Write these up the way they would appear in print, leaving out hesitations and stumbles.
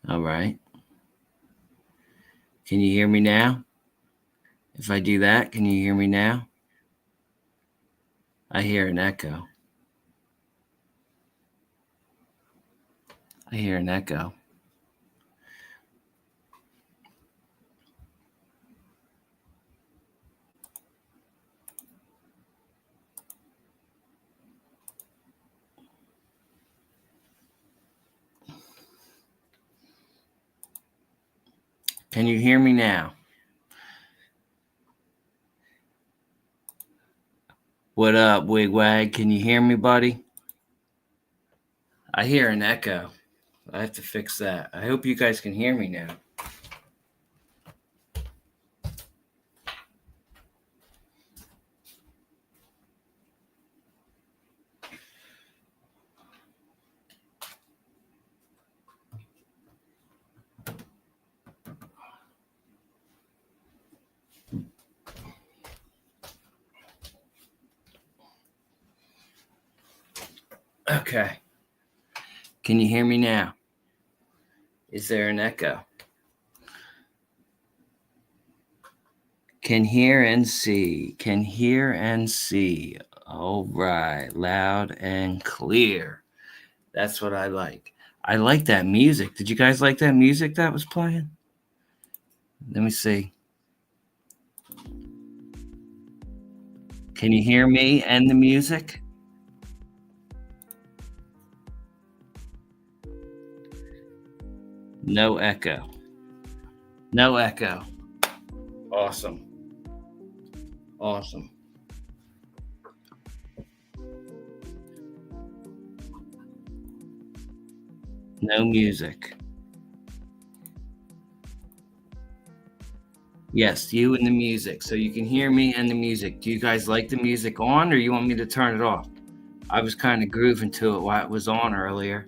All right. Can you hear me now? If I do that, can you hear me now? I hear an echo. I hear an echo. Can you hear me now? What up, Wigwag? Can you hear me, buddy? I hear an echo. I have to fix that. I hope you guys can hear me now. Okay. Can you hear me now? Is there an echo? Can hear and see. Can hear and see. All right. Loud and clear. That's what I like. I like that music. Did you guys like that music that was playing? Let me see. Can you hear me and the music? No echo. No echo. Awesome. Awesome. No music. Yes, you and the music. So you can hear me and the music. Do you guys like the music on, or you want me to turn it off? I was kind of grooving to it while it was on earlier.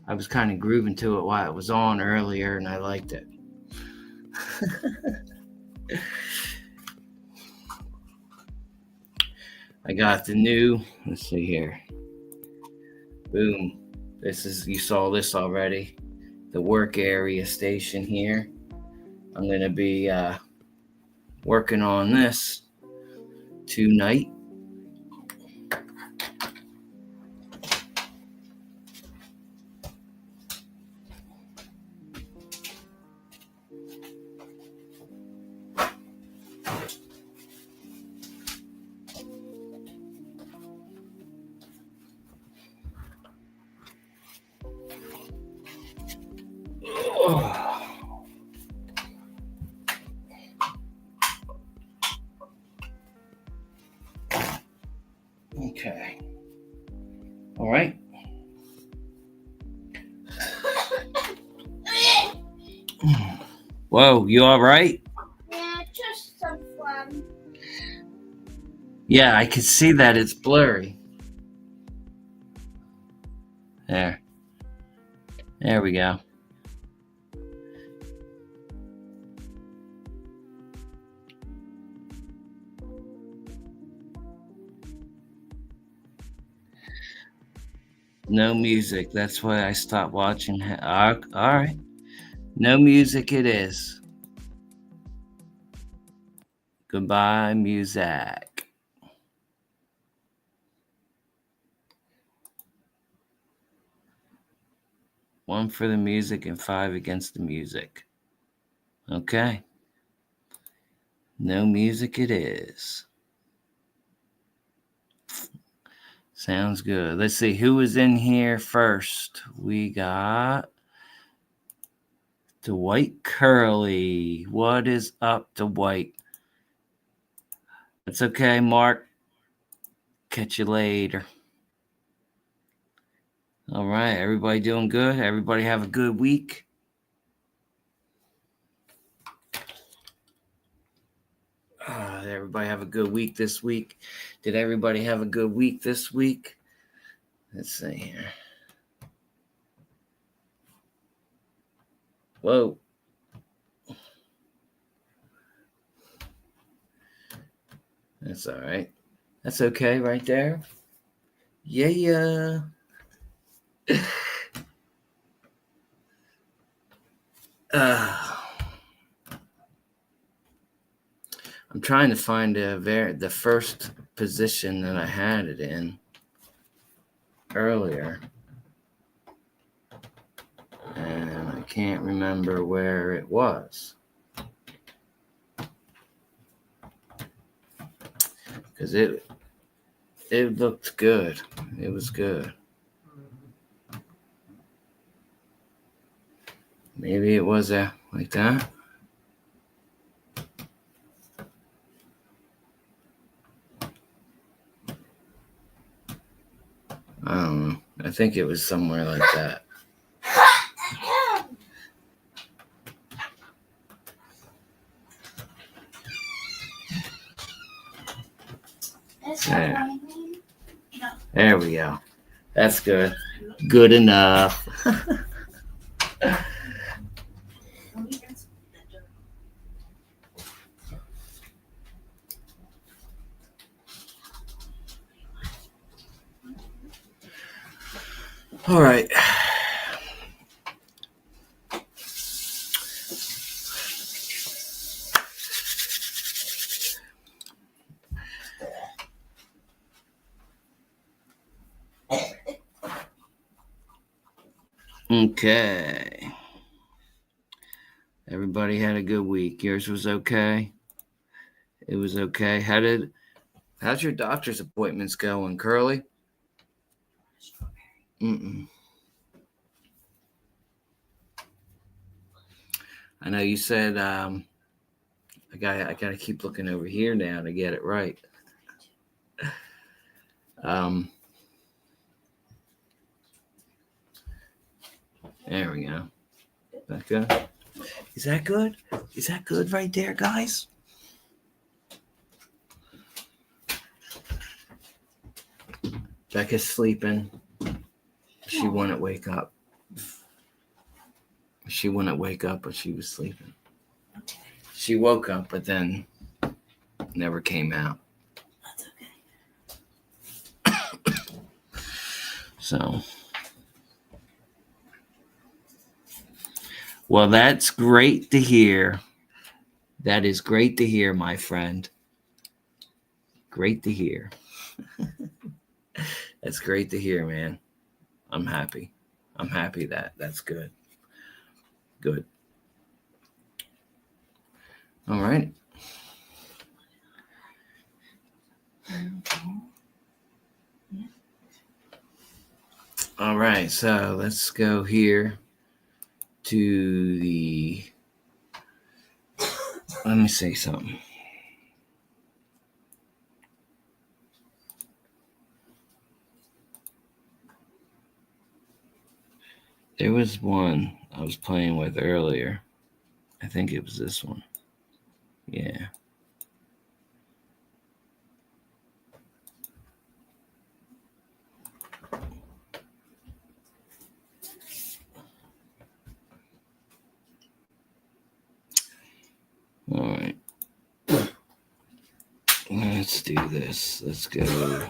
I was on earlier, and I liked it. I got the new, let's see here. Boom. You saw this already. The work area station here. I'm going to be working on this tonight. Okay. All right. Whoa, you all right? Yeah, just some fun. Yeah, I can see that it's blurry. There. There we go. No music. That's why I stopped watching. All right. No music it is. Goodbye, music. One for the music and 5 against the music. Okay. No music it is. Sounds good. Let's see who is in here first. We got Dwight Curley. What is up, Dwight? It's okay, Mark. Catch you later. All right. Everybody doing good? Everybody have a good week? Everybody have a good week this week? Did everybody have a good week this week? Let's see here. Whoa. That's all right. That's okay right there. Yeah. I'm trying to find the first position that I had it in earlier, and I can't remember where it was because it looked good. It was good. Maybe it was like that. I don't know. I think it was somewhere like that. There. There we go. That's good. Good enough. All right. Okay. Everybody had a good week. Yours was okay? It was okay. How's your doctor's appointments going, Curly? Mm-mm. I know you said I gotta keep looking over here now to get it right. There we go. Is that good? Is that good? Is that good right there, guys? Becca's sleeping. She wouldn't wake up. She wouldn't wake up, but she was sleeping. She woke up, but then never came out. That's okay. So, well, that's great to hear. That is great to hear, my friend. Great to hear. That's great to hear, man. I'm happy. I'm happy that's good. Good. All right. All right. So let's go here to the. Let me say something. There was one I was playing with earlier. I think it was this one. Yeah. All right. Let's do this. Let's go.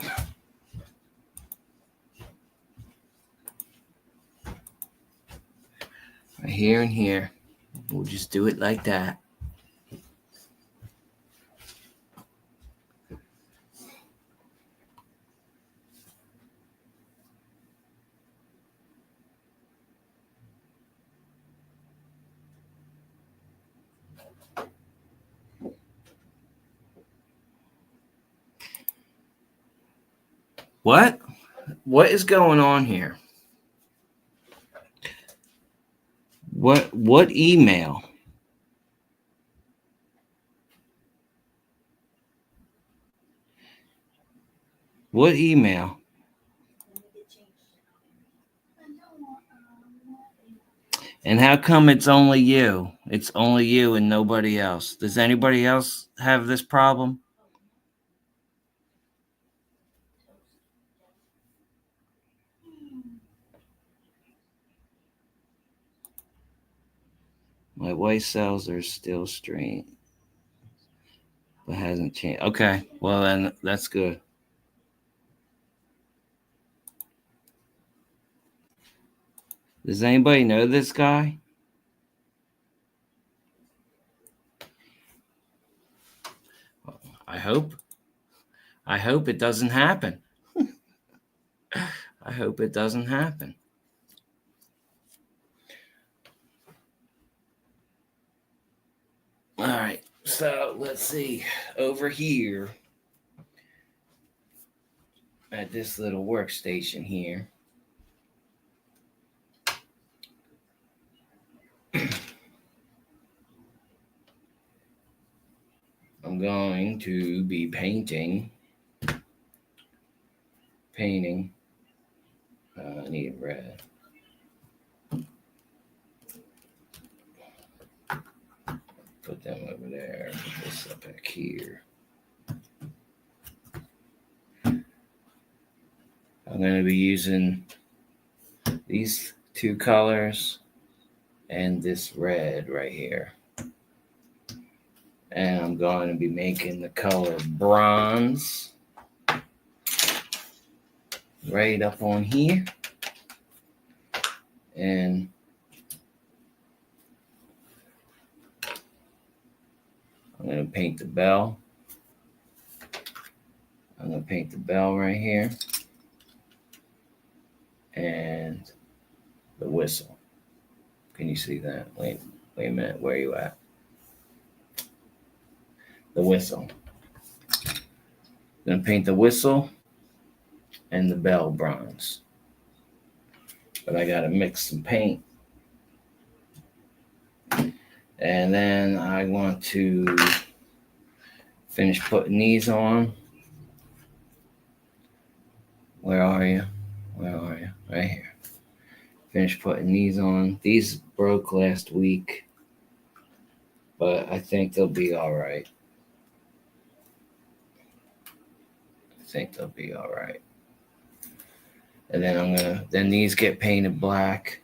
Right here and here. We'll just do it like that. What? What is going on here? What email? What email? And how come it's only you? It's only you and nobody else. Does anybody else have this problem? My white cells are still straight, but hasn't changed. Okay, well then that's good. Does anybody know this guy? hope it doesn't happen. I hope it doesn't happen. All right, so let's see. Over here at this little workstation here, I'm going to be painting. I need red. Put them over there. Put this up back here. I'm going to be using these two colors and this red right here. And I'm going to be making the color bronze right up on here. And I'm going to paint the bell. I'm going to paint the bell right here. And the whistle. Can you see that? Wait a minute. Where are you at? The whistle. I'm going to paint the whistle and the bell bronze. But I got to mix some paint. And then I want to finish putting these on. Where are you? Right here. Finish putting these on. These broke last week, but I think they'll be all right. And then then these get painted black.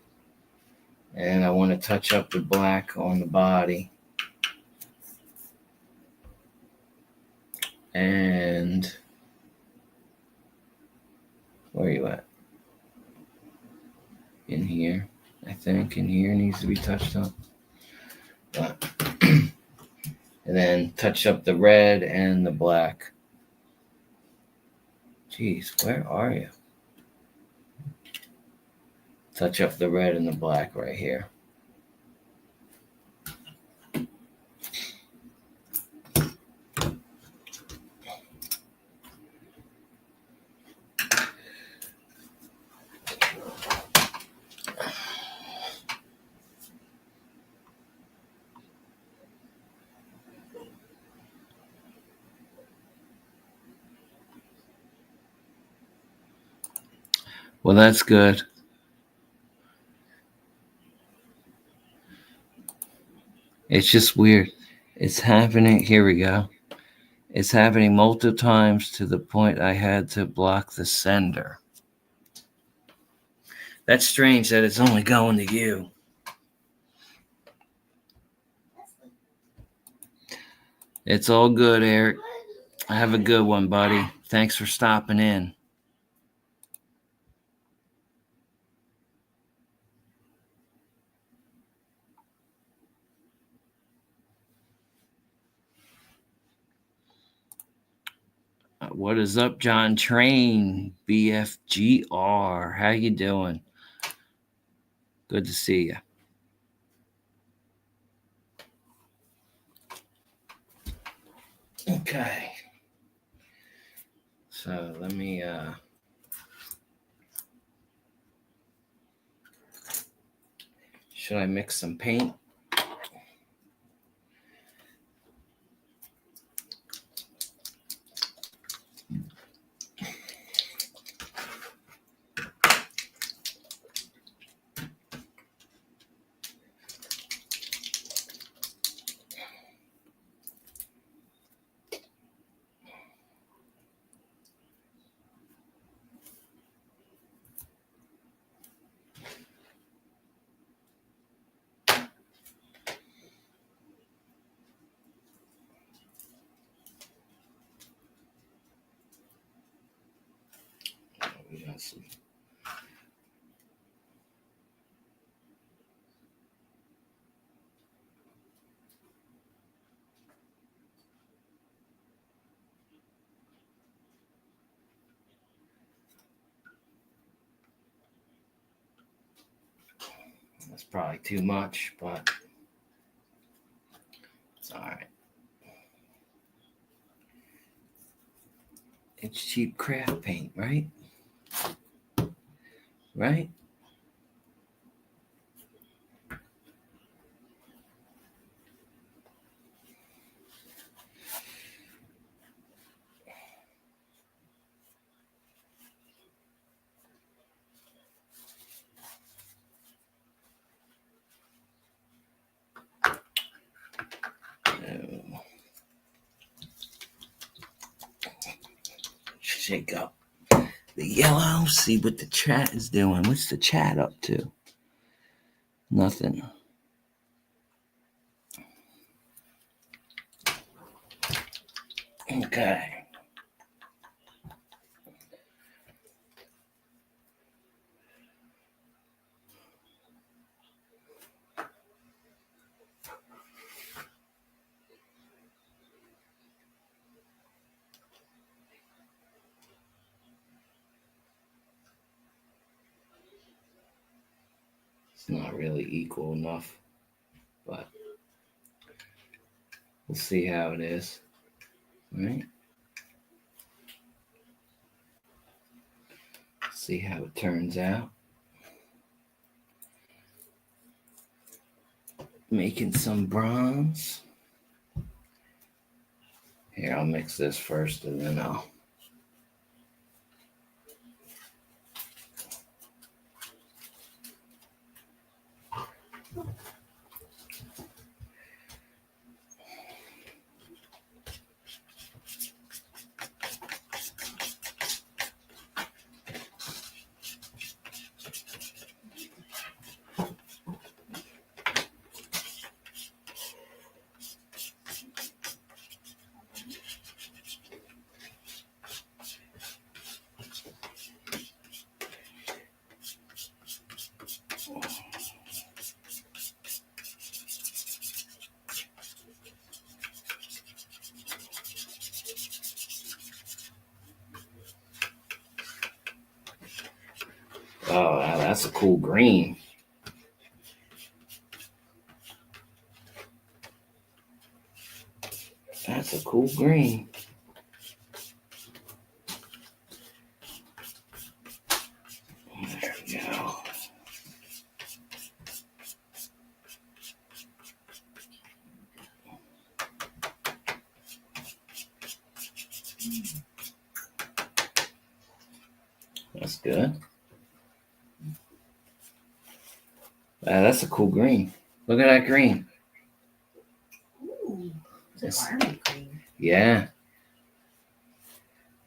And I want to touch up the black on the body. And where are you at? In here. I think in here needs to be touched up. And then touch up the red and the black. Jeez, where are you? Touch up the red and the black right here. Well, that's good. It's just weird. It's happening. Here we go. It's happening multiple times to the point I had to block the sender. That's strange that it's only going to you. It's all good, Eric. Have a good one, buddy. Thanks for stopping in. What is up, John Train, BFGR? How you doing? Good to see you. Okay. So let me should I mix some paint? We got some. That's probably too much, but it's all right. It's cheap craft paint, right? Right? Oh. Shake up the yellow. See what the chat is doing. What's the chat up to? Nothing. Okay. It's not really equal enough, but we'll see how it is. All right. See how it turns out. Making some bronze. Here, I'll mix this first and then I'll. Oh, wow, that's a cool green. That's a cool green. There we go. That's good. That's a cool green. Look at that green. Ooh, it's an army green. Yeah.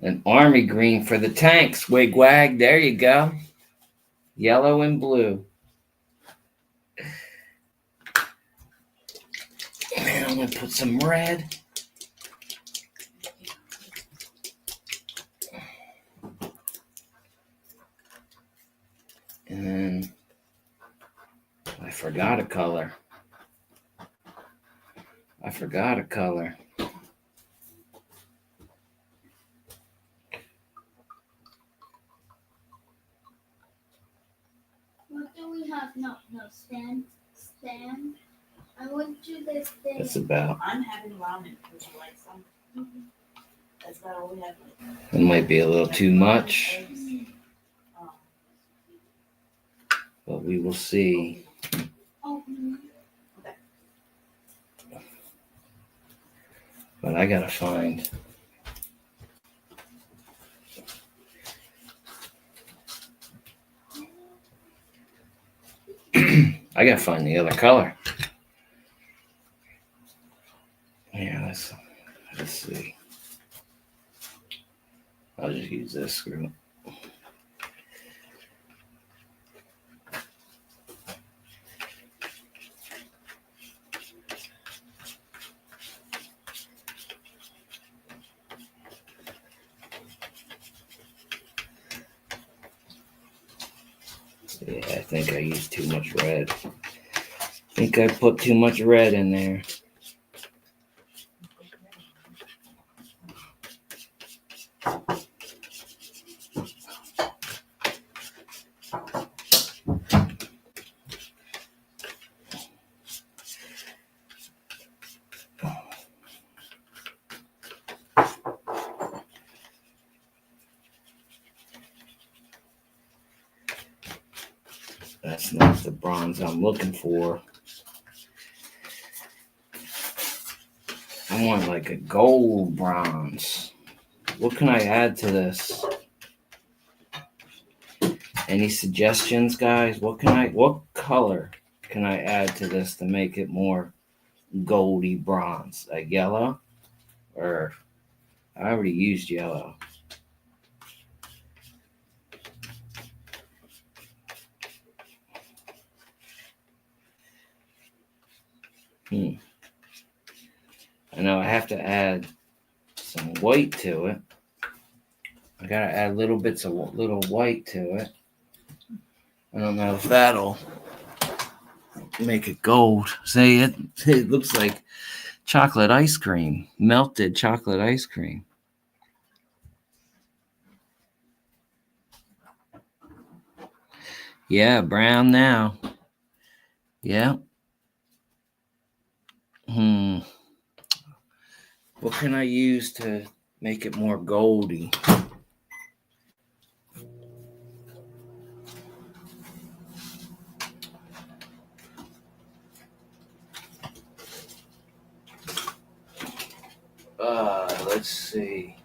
An army green for the tanks. Wig-wag. There you go. Yellow and blue. And I'm going to put some red. And then I forgot a color. What do we have? No, stand. I went to this thing. That's about. I'm having ramen. Would you like some? That's about all we have. It might be a little too much, but we will see. Oh, But I gotta find. I gotta find the other color. Yeah, let's see. I'll just use this screw. Yeah, I think I used too much red. I think I put too much red in there. That's not the bronze I'm looking for. I want like a gold bronze. What can I add to this? Any suggestions, guys? What color can I add to this to make it more goldy bronze? A yellow? Or I already used yellow. I know I have to add some white to it. I gotta add little bits of little white to it. I don't know if that'll make it gold. See, it looks like chocolate ice cream, melted chocolate ice cream. Yeah, brown now. Yeah. What can I use to make it more goldy? Let's see.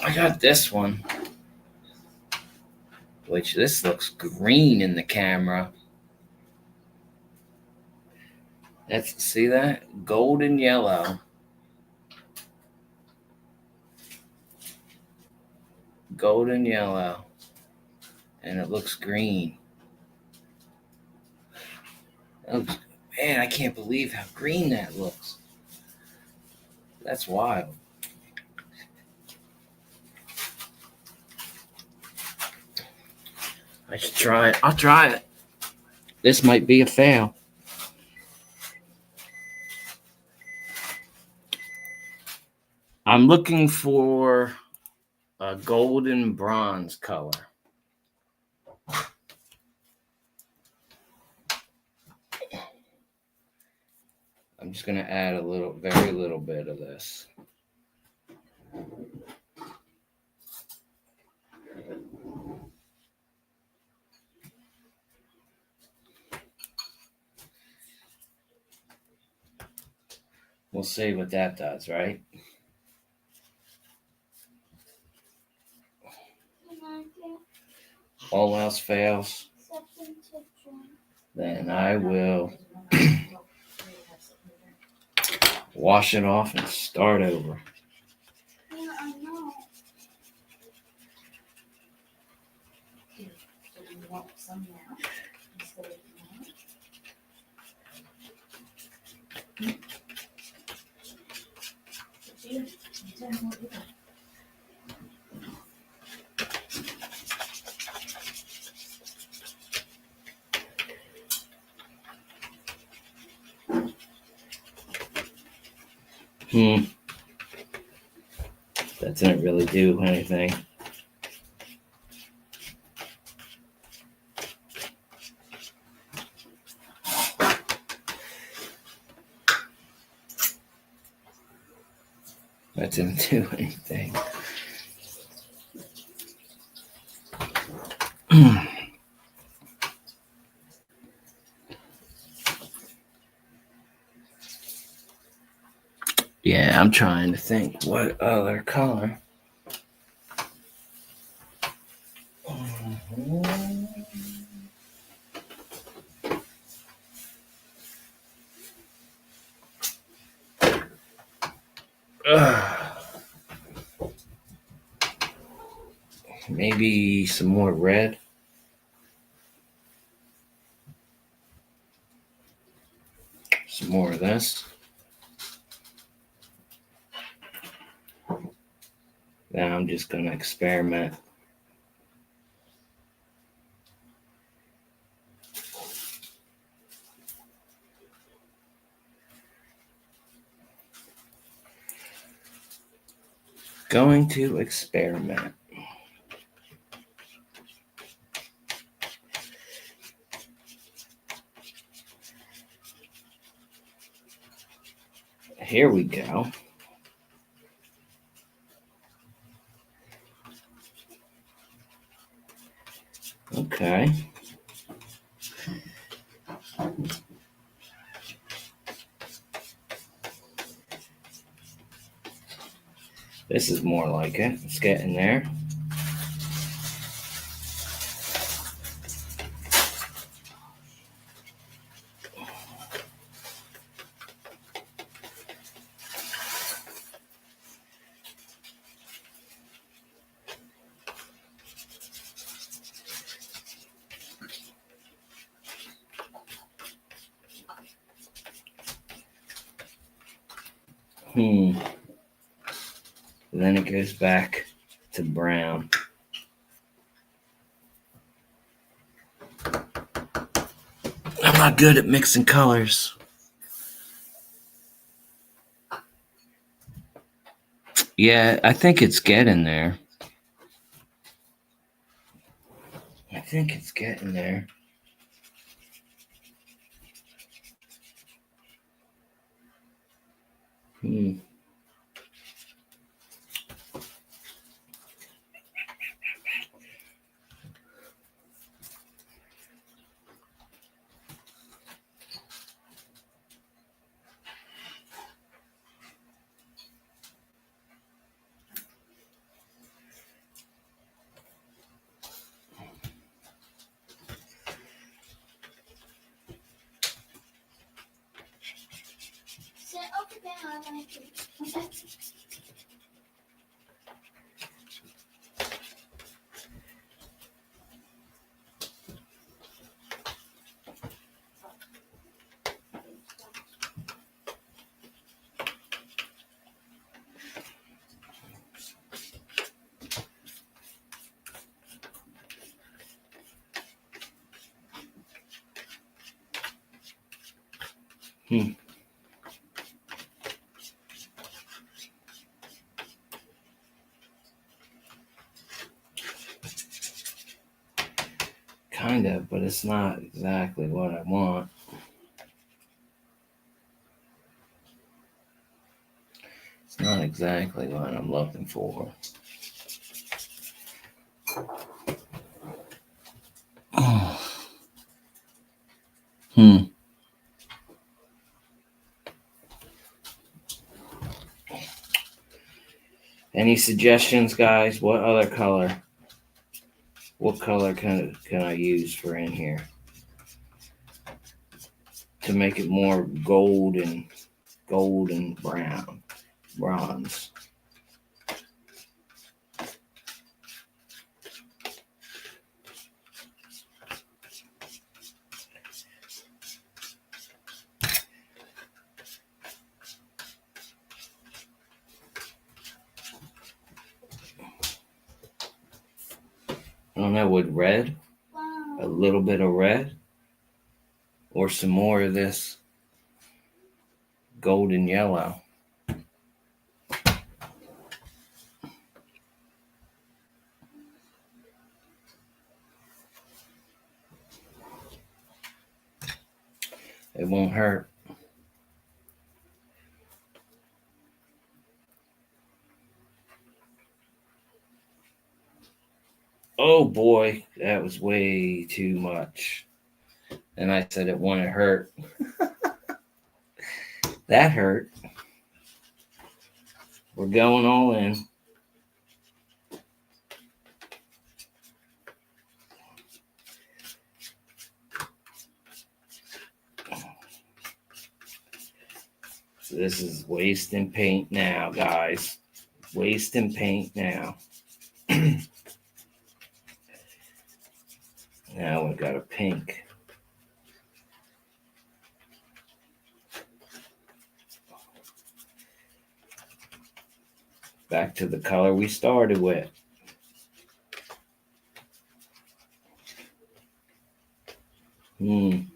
I got this one, which this looks green in the camera. See that? Golden yellow. Golden yellow. And it looks green. Man, I can't believe how green that looks. That's wild. I should try it. I'll try it. This might be a fail. I'm looking for a golden bronze color. I'm just going to add very little bit of this. We'll see what that does, right? All else fails, then I will wash it off and start over. Yeah, I know. So do you want some now instead of now? You tell me what you want. That didn't really do anything. That didn't do anything. Yeah, I'm trying to think what other color. Maybe some more red. Some more of this. Now I'm just going to experiment. Going to experiment. Here we go. Okay. This is more like it. It's getting there. Then it goes back to brown. I'm not good at mixing colors. Yeah, I think it's getting there. I think it's getting there. Sit over there. I want to. Okay. Kind of, but it's not exactly what I want. It's not exactly what I'm looking for. Any suggestions, guys? What other color? What color can I use for in here to make it more gold and brown, bronze? I don't know, with red, a little bit of red, or some more of this golden yellow. It won't hurt. Oh boy, that was way too much. And I said it wouldn't hurt. That hurt. We're going all in. So this is wasting paint now, guys. Wasting paint now. Now we got a pink. Back to the color we started with. Let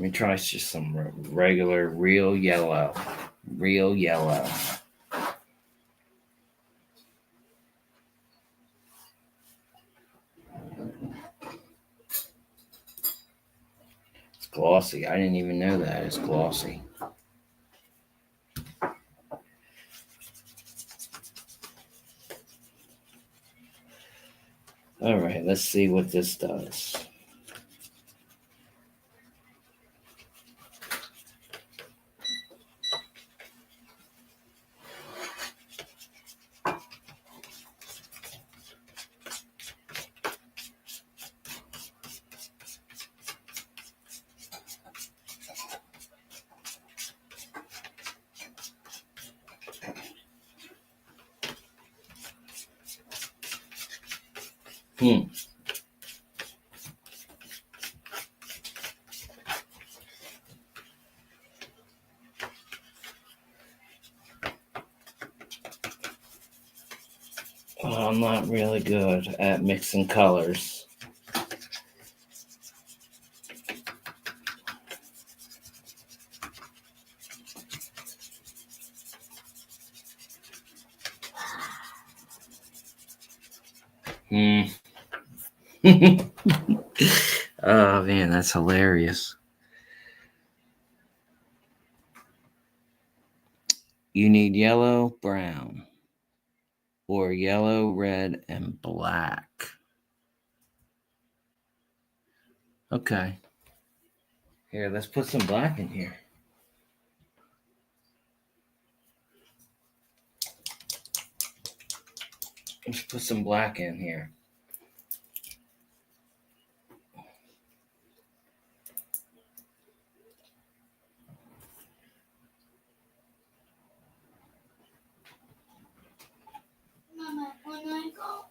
me try just some regular, real yellow. Real yellow. It's glossy. I didn't even know that. It's glossy. All right, let's see what this does. Hmm. Well, I'm not really good at mixing colors. Hmm. Oh man, that's hilarious. You need yellow, brown, or yellow, red, and black. Okay. Here, let's put some black in here. Let's put some black in here. Mama, when I go,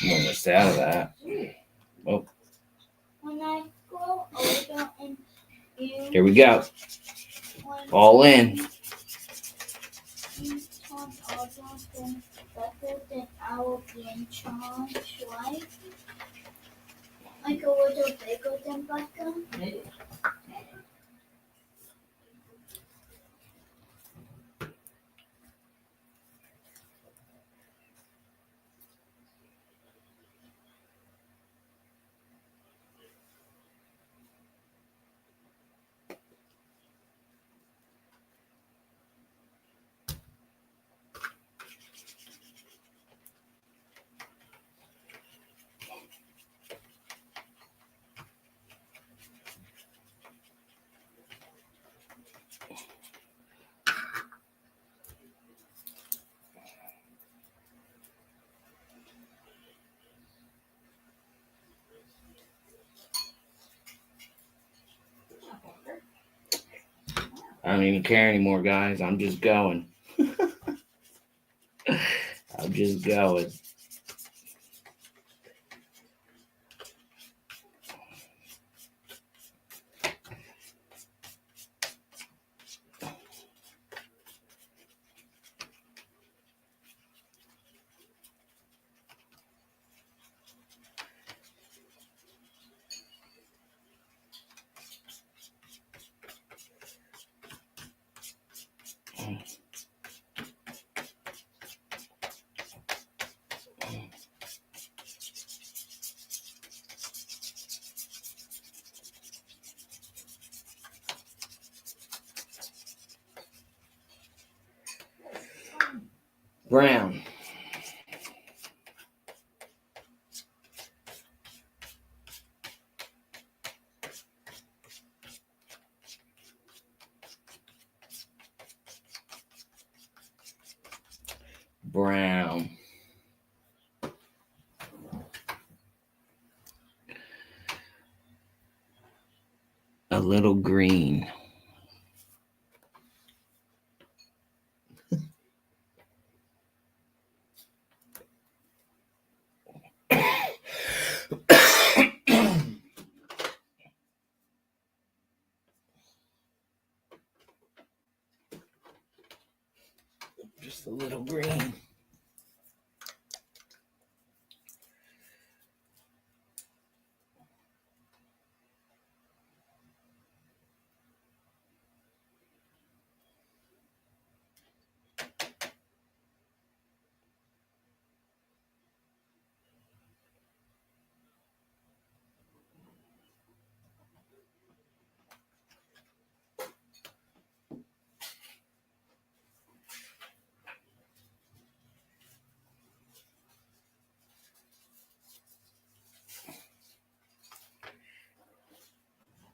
I'm almost out of that. Oh, when I grow older and here we go. when All in. you turn older than better, then I will be in charge, right? Like a little bigger than Becca. Maybe. I don't even care anymore, guys. I'm just going. I'm just going. Brown. Brown. A little green. Just a little green.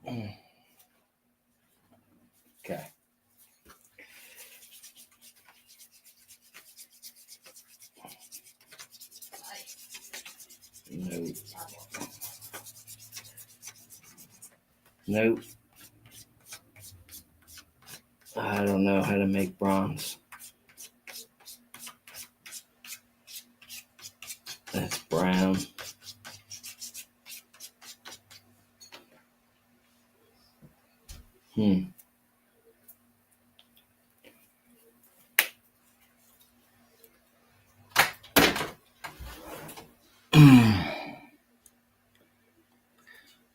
Okay. Nope. Nope. I don't know how to make bronze. That's brown.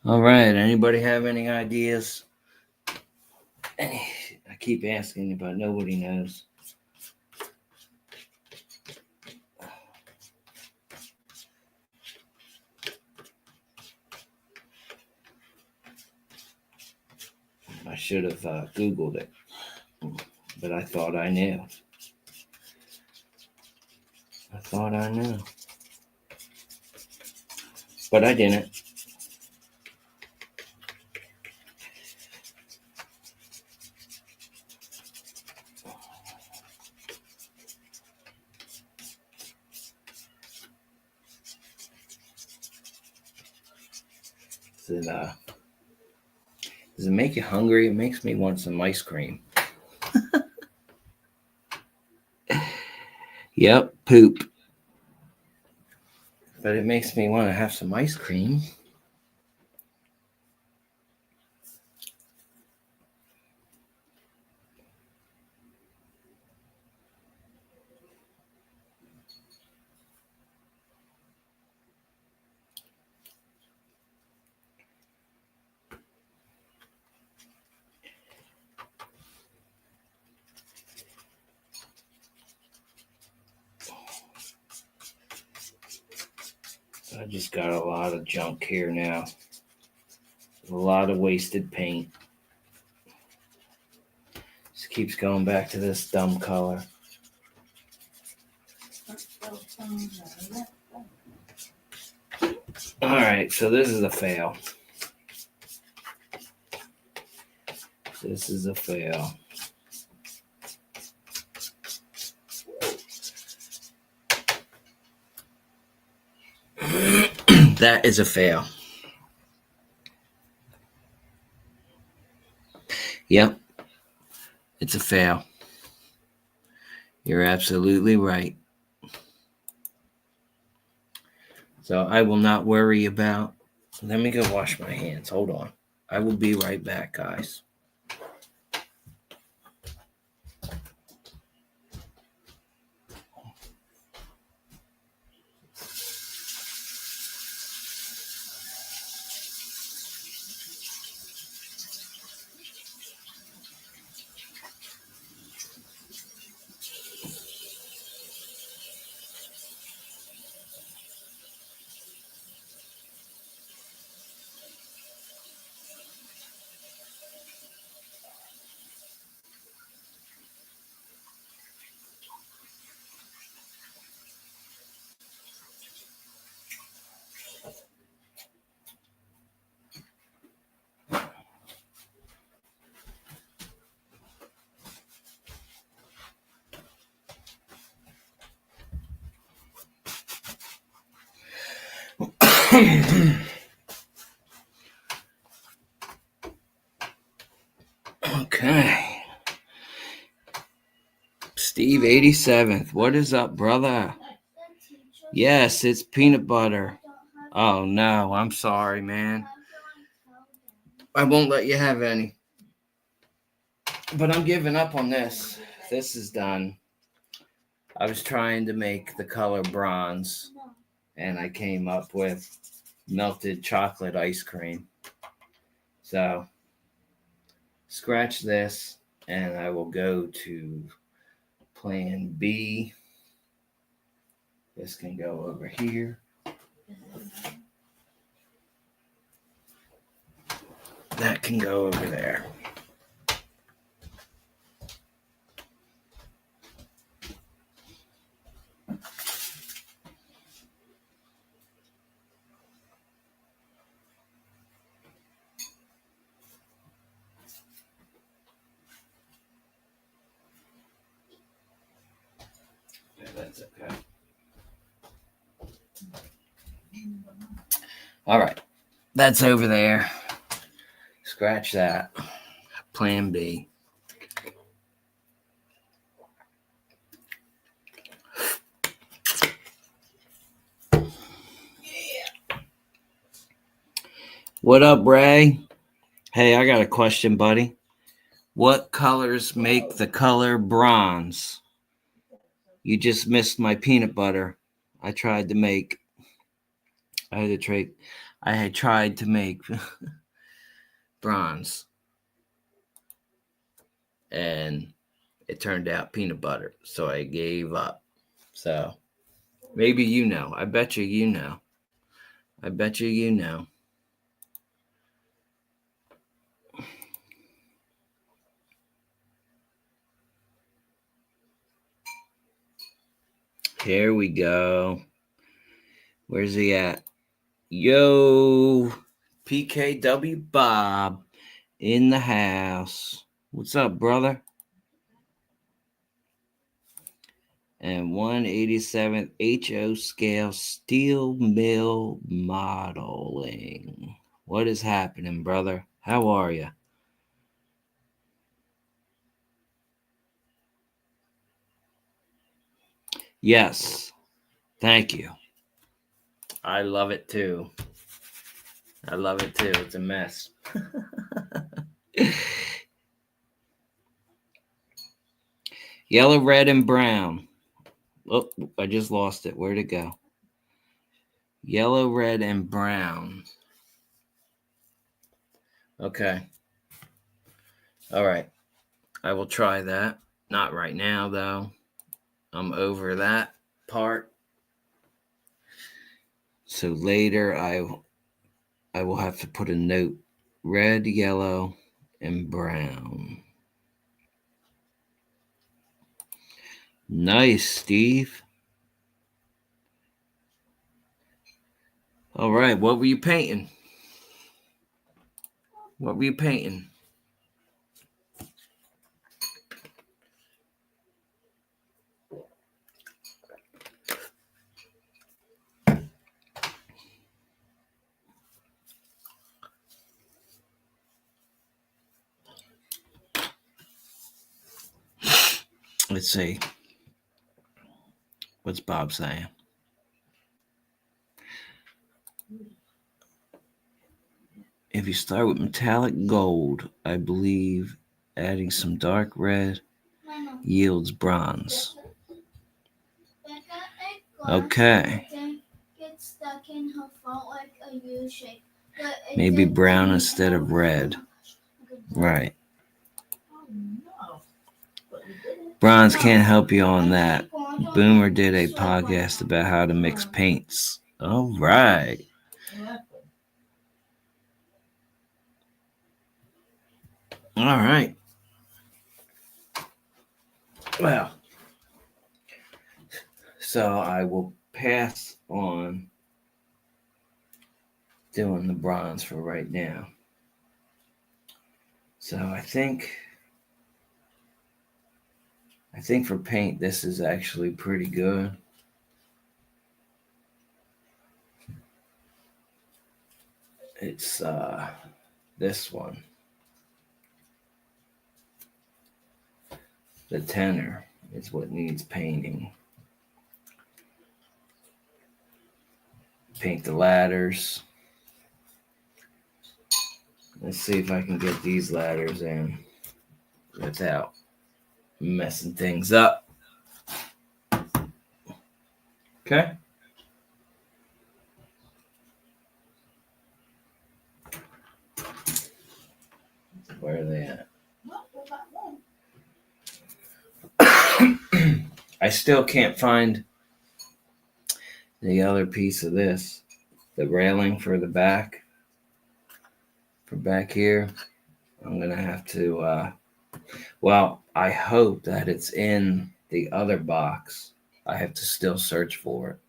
All right. Anybody have any ideas? I keep asking, but nobody knows. I should have Googled it, but I thought I knew. I thought I knew, but I didn't. Does it make you hungry? It makes me want some ice cream. Yep, poop. But it makes me want to have some ice cream. I just got a lot of junk here now. A lot of wasted paint. Just keeps going back to this dumb color. All right, so this is a fail. This is a fail. That is a fail. Yep, it's a fail. You're absolutely right. So I will not worry about. Let me go wash my hands. Hold on. I will be right back, guys. Okay. Steve 87th. What is up, brother? Yes, it's peanut butter. Oh no, I'm sorry, man. I won't let you have any. But I'm giving up on this. This is done. I was trying to make the color bronze, and I came up with melted chocolate ice cream. So, scratch this, and I will go to plan B. This can go over here. That can go over there. That's okay. All right. That's over there. Scratch that. Plan B. What up, Ray? Hey, I got a question, buddy. What colors make the color bronze? You just missed my peanut butter. I tried to make bronze, and it turned out peanut butter, so I gave up. So maybe you know. I bet you know. I bet you know. Here we go. Where's he at? Yo, PKW Bob in the house. What's up, brother? And 187th HO scale steel mill modeling. What is happening, brother? How are you? Yes. Thank you. I love it too. It's a mess. Yellow, red, and brown. Oh, I just lost it. Where'd it go? Yellow, red, and brown. Okay. All right. I will try that. Not right now, though. I'm over that part. So later, I will have to put a note. Red, yellow, and brown. Nice, Steve. All right. What were you painting? Let's see. What's Bob saying? If you start with metallic gold, I believe adding some dark red yields bronze. Okay. Gets stuck in her phone like a U shape. Maybe brown instead of red. Right. Bronze can't help you on that. Boomer did a podcast about how to mix paints. All right. All right. Well, so I will pass on doing the bronze for right now. So I think for paint, this is actually pretty good. It's this one. The tenor is what needs painting. Paint the ladders. Let's see if I can get these ladders in without messing things up. Okay. Where are they at? I still can't find the other piece of this. The railing for the back. For back here. I'm going to have to, I hope that it's in the other box. I have to still search for it.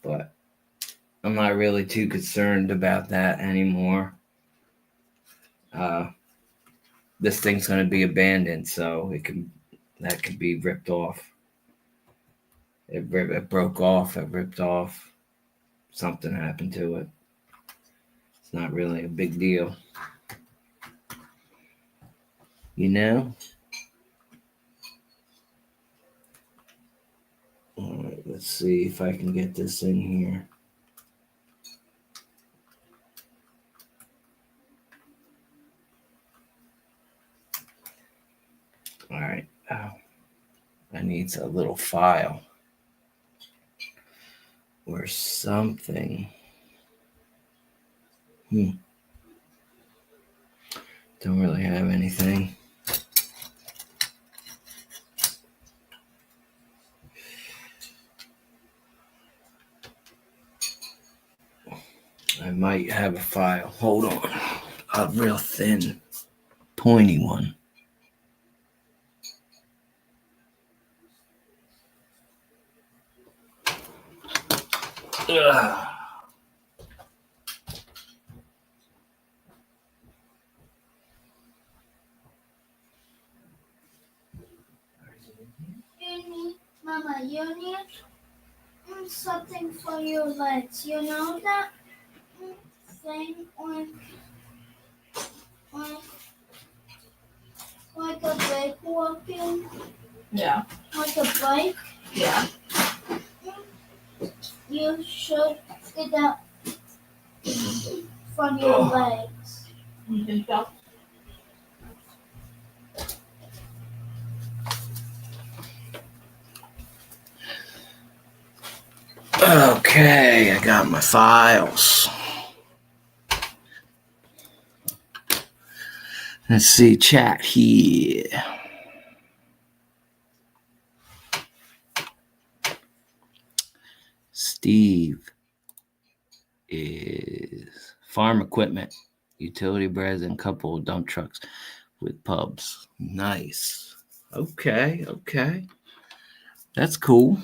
But I'm not really too concerned about that anymore. This thing's going to be abandoned, so that could be ripped off It broke off. It ripped off. Something happened to it. It's not really a big deal. You know? All right, let's see if I can get this in here. All right. Oh, I need a little file or something. Don't really have anything. I might have a file. Hold on. A real thin, pointy one. Ugh. Mama, you need something for your legs. You know that thing on like a bike walking, Yeah. like a bike. Yeah. You should get that from your legs. You think so? Okay, I got my files. Let's see, chat here. Steve is farm equipment, utility breads, and couple of dump trucks with pubs. Nice. Okay. That's cool.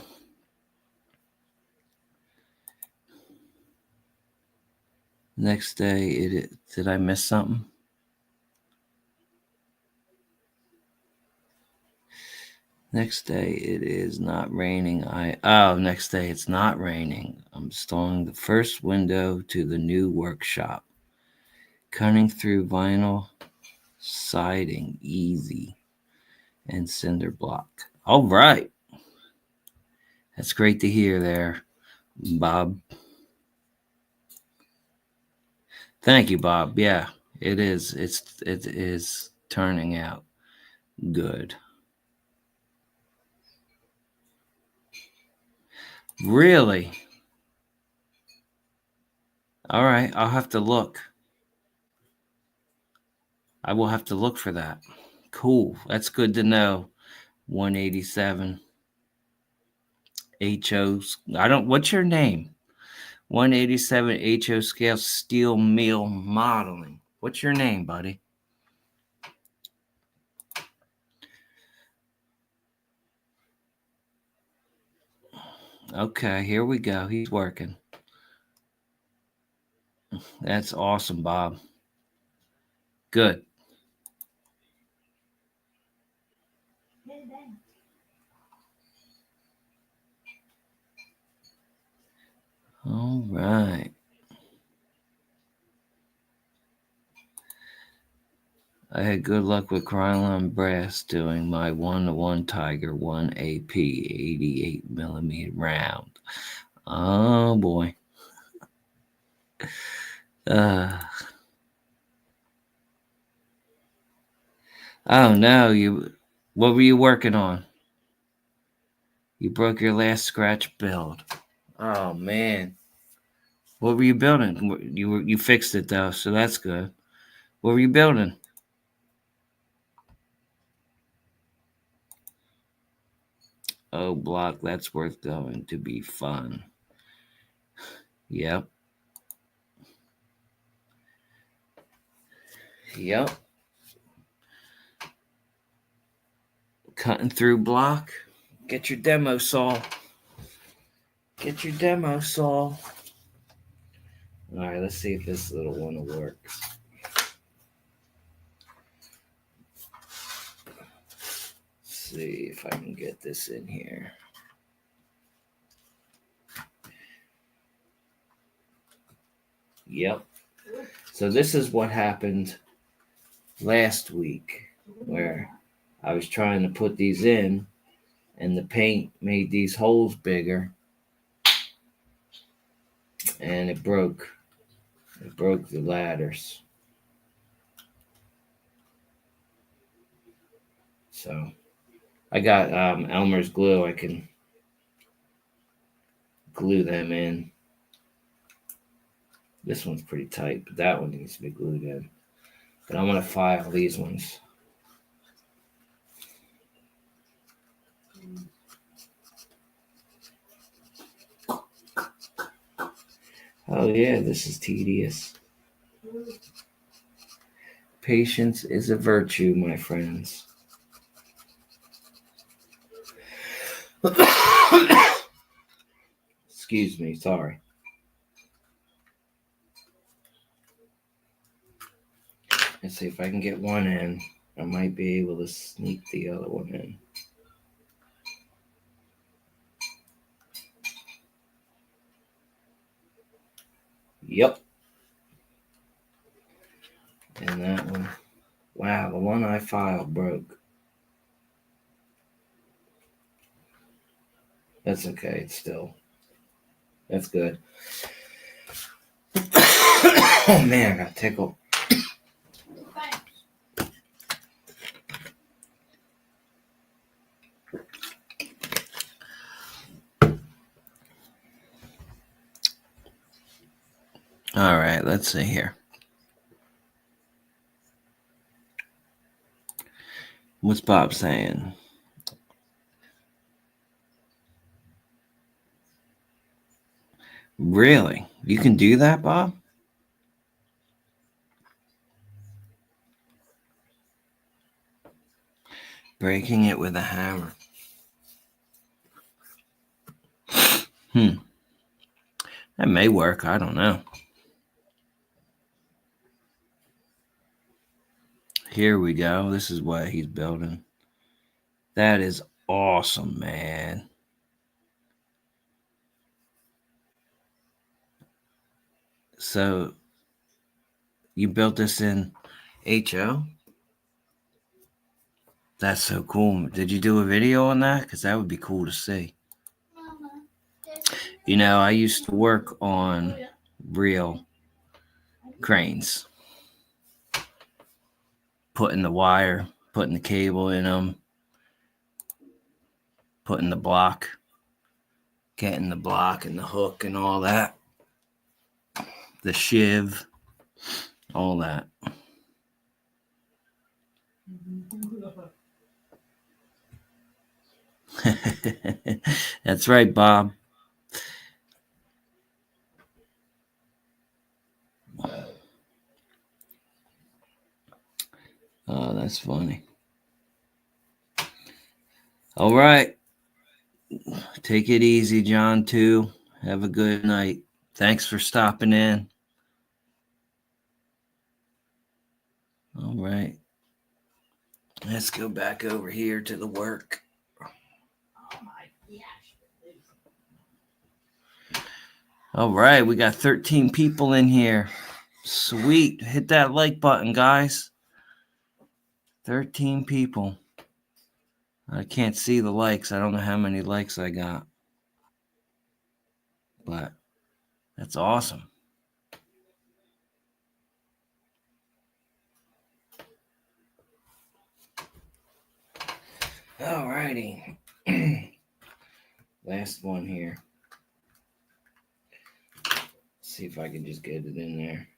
Next day, did I miss something? Next day, it is not raining. Next day, it's not raining. I'm installing the first window to the new workshop. Cutting through vinyl siding, easy, and cinder block. All right. That's great to hear there, Bob. Thank you, Bob. Yeah, it is. It is turning out good. Really? All right, I'll have to look. I will have to look for that. Cool. That's good to know. 187 HOs. What's your name? 187 HO scale steel mill modeling. What's your name, buddy? Okay, here we go. He's working. That's awesome, Bob. Good. All right. I had good luck with Krylon Brass doing my 1-to-1 Tiger 1 AP 88 millimeter round. Oh boy. Oh no, what were you working on? You broke your last scratch build. Oh man. What were you building? You fixed it though, so that's good. What were you building? Oh, block, that's worth going to be fun. Yep. Cutting through block. Get your demo saw. All right, let's see if this little one will work. See if I can get this in here. Yep. So this is what happened last week, where I was trying to put these in, and the paint made these holes bigger, and it broke. It broke the ladders. So I got Elmer's glue. I can glue them in. This one's pretty tight, but that one needs to be glued in. But I'm gonna file these ones. Oh yeah, this is tedious. Patience is a virtue, my friends. Excuse me, sorry. Let's see if I can get one in. I might be able to sneak the other one in. Yep. And that one. Wow, the one I filed broke. That's okay, it's still. That's good. Oh man, I got tickled. All right, let's see here. What's Bob saying? Really? You can do that, Bob? Breaking it with a hammer. That may work. I don't know. Here we go. This is what he's building. That is awesome, man. So you built this in HO? That's so cool. Did you do a video on that? Because that would be cool to see. You know, I used to work on real cranes. Putting the wire, putting the cable in them, putting the block, getting the block and the hook and all that. The shiv, all that. That's right, Bob. Oh, that's funny. All right. Take it easy, John, too. Have a good night. Thanks for stopping in. All right. Let's go back over here to the work. Oh my gosh. All right. We got 13 people in here. Sweet. Hit that like button, guys. 13 people. I can't see the likes. I don't know how many likes I got. But that's awesome. All righty. Last one here. See if I can just get it in there.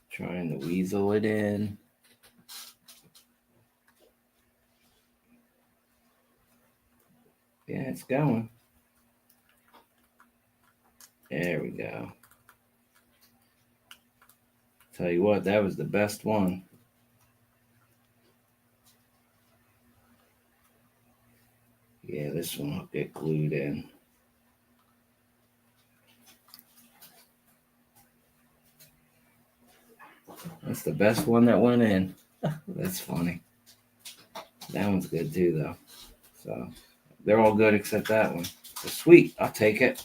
Trying to weasel it in. Yeah, it's going. There we go. Tell you what, that was the best one. Yeah, this one will get glued in. That's the best one that went in. That's funny. That one's good too, though. So they're all good except that one. So sweet. I'll take it.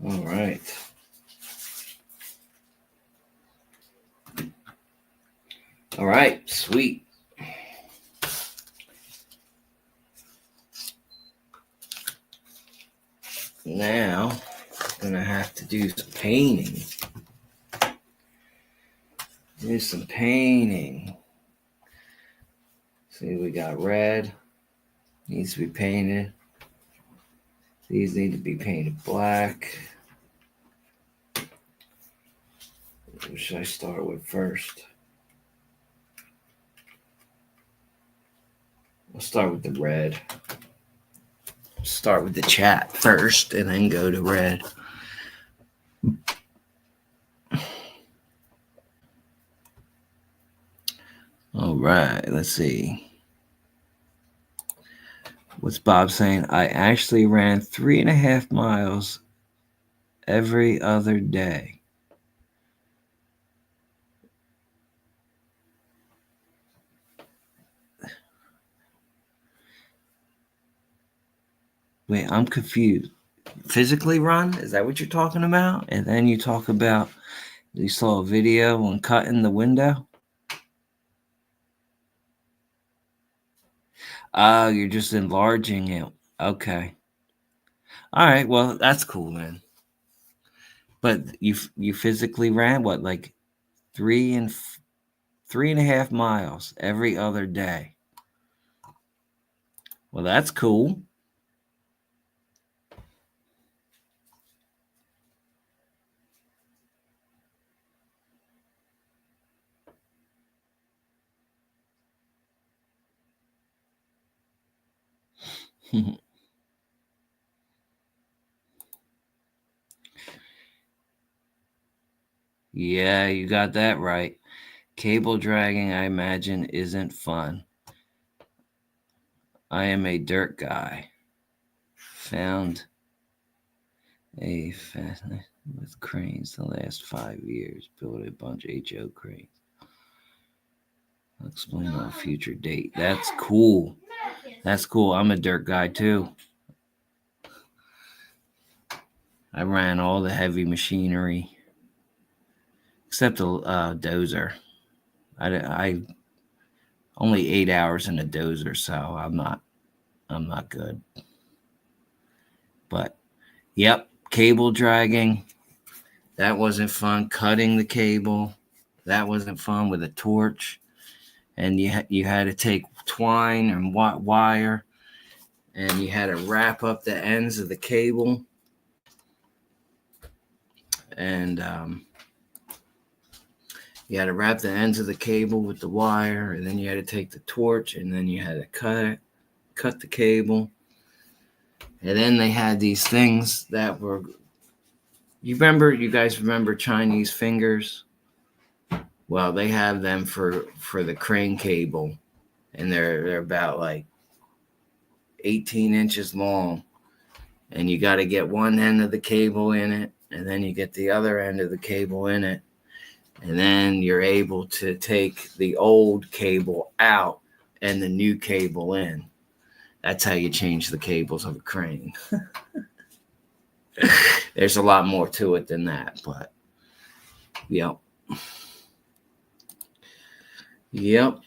All right. All right. Sweet. Now, I'm gonna have to do some painting. Do some painting. See, we got red. Needs to be painted. These need to be painted black. What should I start with first? We'll start with the red. Start with the chat first and then go to red. All right, let's see. What's Bob saying? I actually ran 3.5 miles every other day. Wait, I'm confused. Physically run? Is that what you're talking about? And then you talk about you saw a video on cutting the window? Oh, you're just enlarging it. Okay. All right. Well, that's cool, man. But you physically ran what, like 3.5 miles every other day? Well, that's cool. Yeah, you got that right. Cable dragging, I imagine, isn't fun. I am a dirt guy. Found a fascinating with cranes the last 5 years. Built a bunch of HO cranes. I'll explain on a future date. That's cool. That's cool. I'm a dirt guy too. I ran all the heavy machinery except the dozer. I only 8 hours in a dozer, so I'm not good. But yep, cable dragging, that wasn't fun. Cutting the cable, that wasn't fun with a torch. And you had to take twine and wire, and you had to wrap up the ends of the cable. And you had to wrap the ends of the cable with the wire, and then you had to take the torch, and then you had to cut the cable. And then they had these things that were, you guys remember Chinese fingers? Well, they have them for the crane cable, and they're about like 18 inches long, and you got to get one end of the cable in it, and then you get the other end of the cable in it, and then you're able to take the old cable out and the new cable in. That's how you change the cables of a crane. There's a lot more to it than that, but yep. Yep.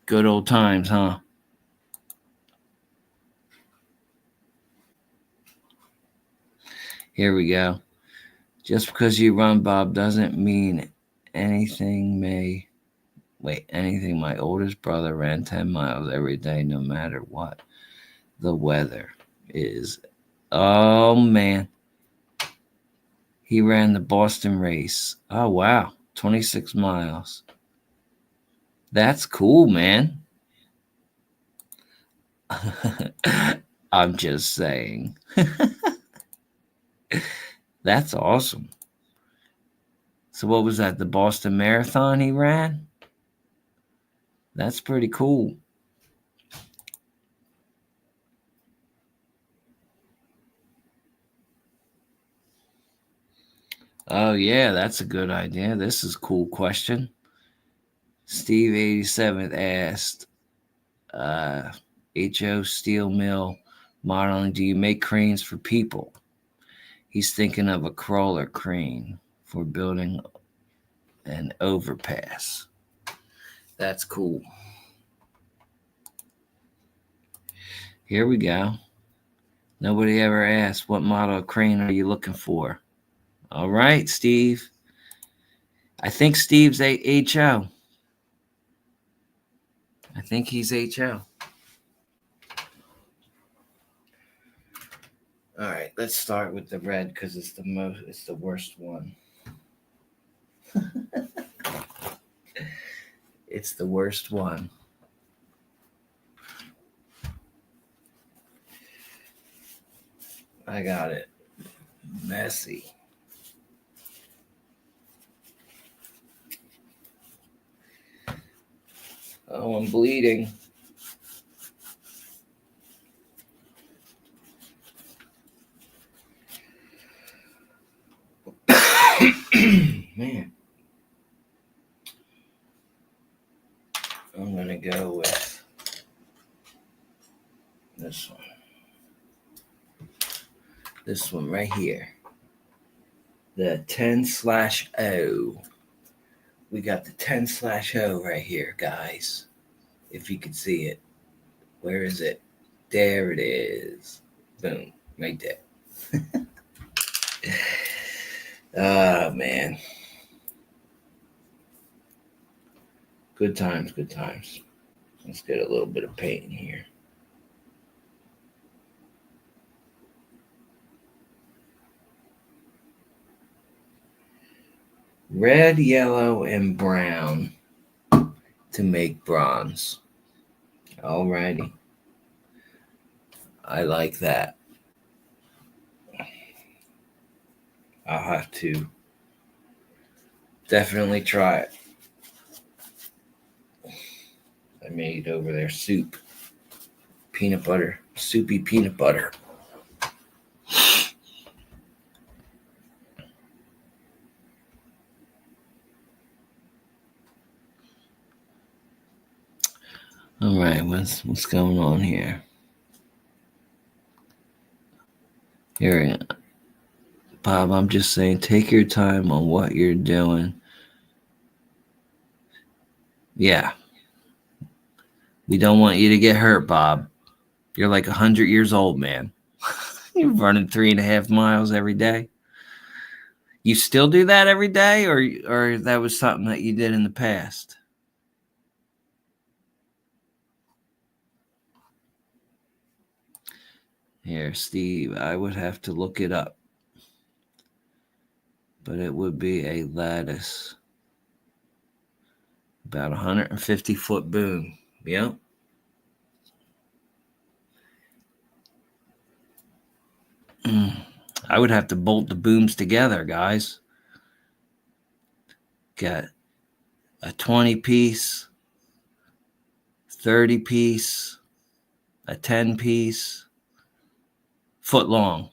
Good old times, huh? Here we go. Just because you run, Bob, doesn't mean anything. Anything. My oldest brother ran 10 miles every day, no matter what the weather is. Oh, man. He ran the Boston race. Oh, wow. 26 miles. That's cool, man. I'm just saying. That's awesome. So what was that? The Boston Marathon he ran? That's pretty cool. Oh yeah, that's a good idea. This is a cool question. Steve 87 asked, HO Steel Mill Modeling, do you make cranes for people? He's thinking of a crawler crane for building an overpass. That's cool. Here we go. Nobody ever asked, what model of crane are you looking for? All right, Steve. I think Steve's HO. I think he's HO. All right, let's start with the red because it's the worst one. It's the worst one. I got it. Messy. Oh, I'm bleeding. Man. I'm going to go with this one. This one right here. The 10/0. We got the 10/0 right here, guys. If you can see it. Where is it? There it is. Boom. Right there. Oh, man. Good times, good times. Let's get a little bit of paint in here. Red, yellow, and brown to make bronze. Alrighty. I like that. I'll have to definitely try it. I made over there soup. Peanut butter. Soupy peanut butter. All right, what's going on here? Here, Bob, I'm just saying, take your time on what you're doing. Yeah. We don't want you to get hurt, Bob. You're like 100 years old, man. You're running 3.5 miles every day. You still do that every day, or that was something that you did in the past? Here, Steve, I would have to look it up. But it would be a lattice. About 150-foot boom. Yep. I would have to bolt the booms together, guys. Got a 20-piece, 30-piece, a 10-piece, foot-long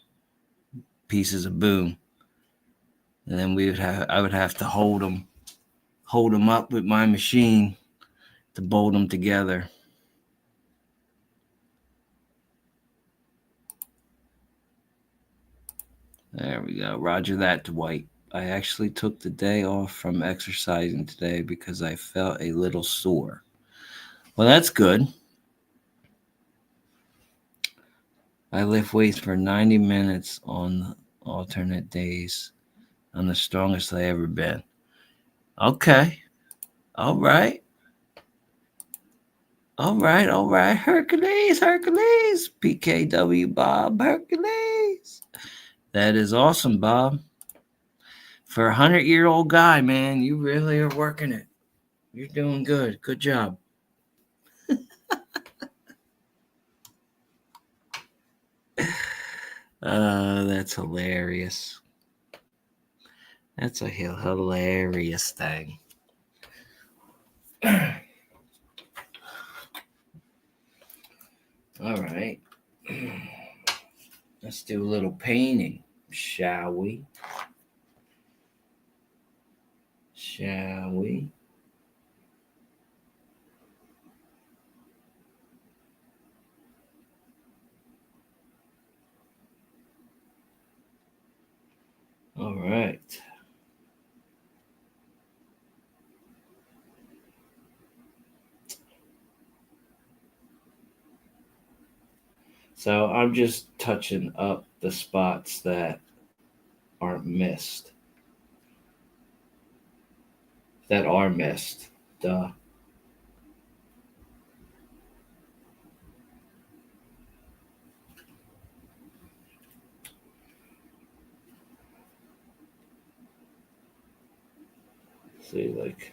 pieces of boom. And then I would have to hold them up with my machine to bolt them together. There we go. Roger that, Dwight. I actually took the day off from exercising today because I felt a little sore. Well, that's good. I lift weights for 90 minutes on alternate days. I'm the strongest I ever been. Okay. All right. Hercules. PKW Bob Hercules. That is awesome, Bob. For a 100-year-old guy, man, you really are working it. You're doing good. Good job. That's hilarious. That's a hilarious thing. All right. Let's do a little painting, shall we? Shall we? All right. So I'm just touching up the spots that aren't missed. That are missed. Duh. See, like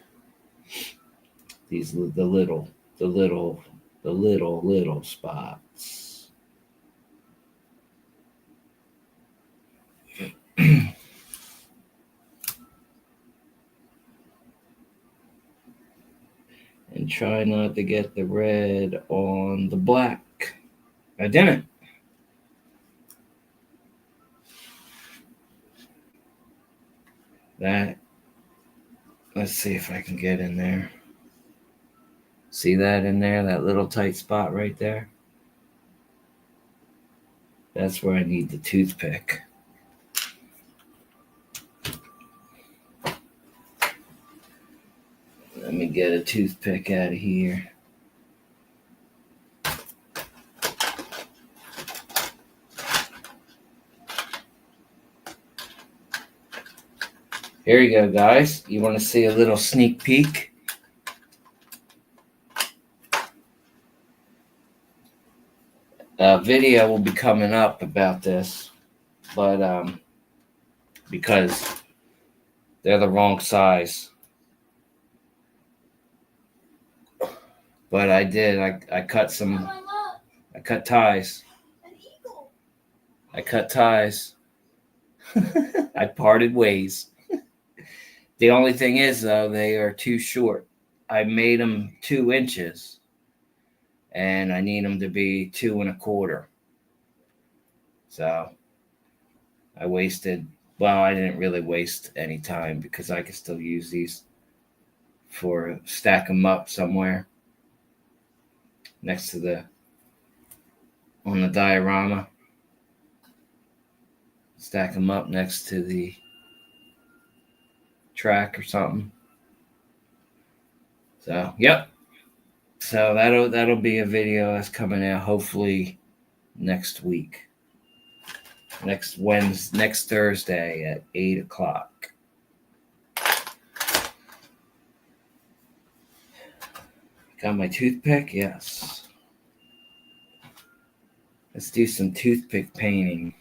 these, the little spots. And try not to get the red on the black. I didn't. That, let's see if I can get in there. See that in there, that little tight spot right there? That's where I need the toothpick. Let me get a toothpick out of here. Here you go, guys. You want to see a little sneak peek? A video will be coming up about this, but because they're the wrong size. But I did. I cut some. Oh, look, I cut ties. an eagle. I cut ties. I parted ways. The only thing is, though, they are too short. I made them 2 inches, and I need them to be 2 1/4. So I wasted. Well, I didn't really waste any time because I could still use these for stack them up somewhere next to on the diorama. Stack them up next to the track or something. So, yep. So that'll be a video that's coming out hopefully next week. Next Thursday at 8:00. Got my toothpick? Yes. Let's do some toothpick painting.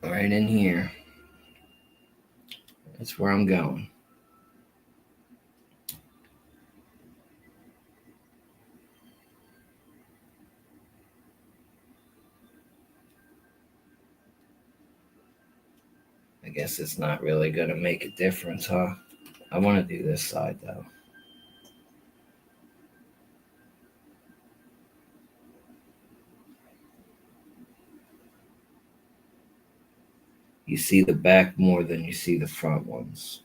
Right in here. That's where I'm going. I guess it's not really going to make a difference, huh? I want to do this side, though. You see the back more than you see the front ones.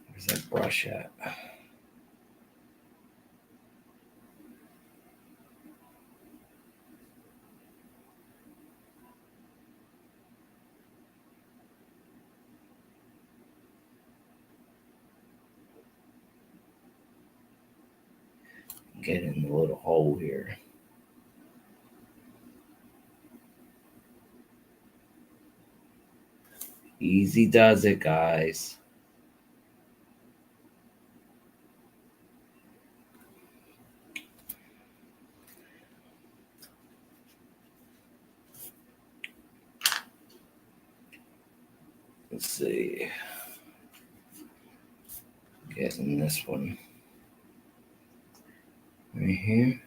Where's that brush at? Get in the little hole here. Easy does it, guys. Let's see. Getting this one right here.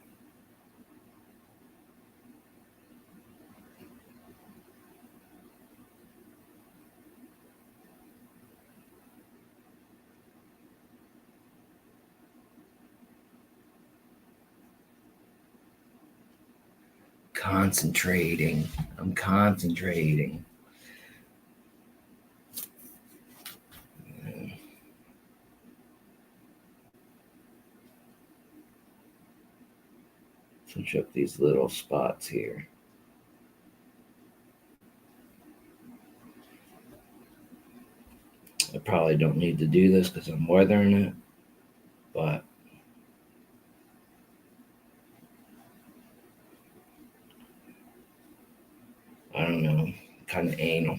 Concentrating. I'm concentrating. Touch up these little spots here. I probably don't need to do this because I'm weathering it, but I don't know, kind of anal.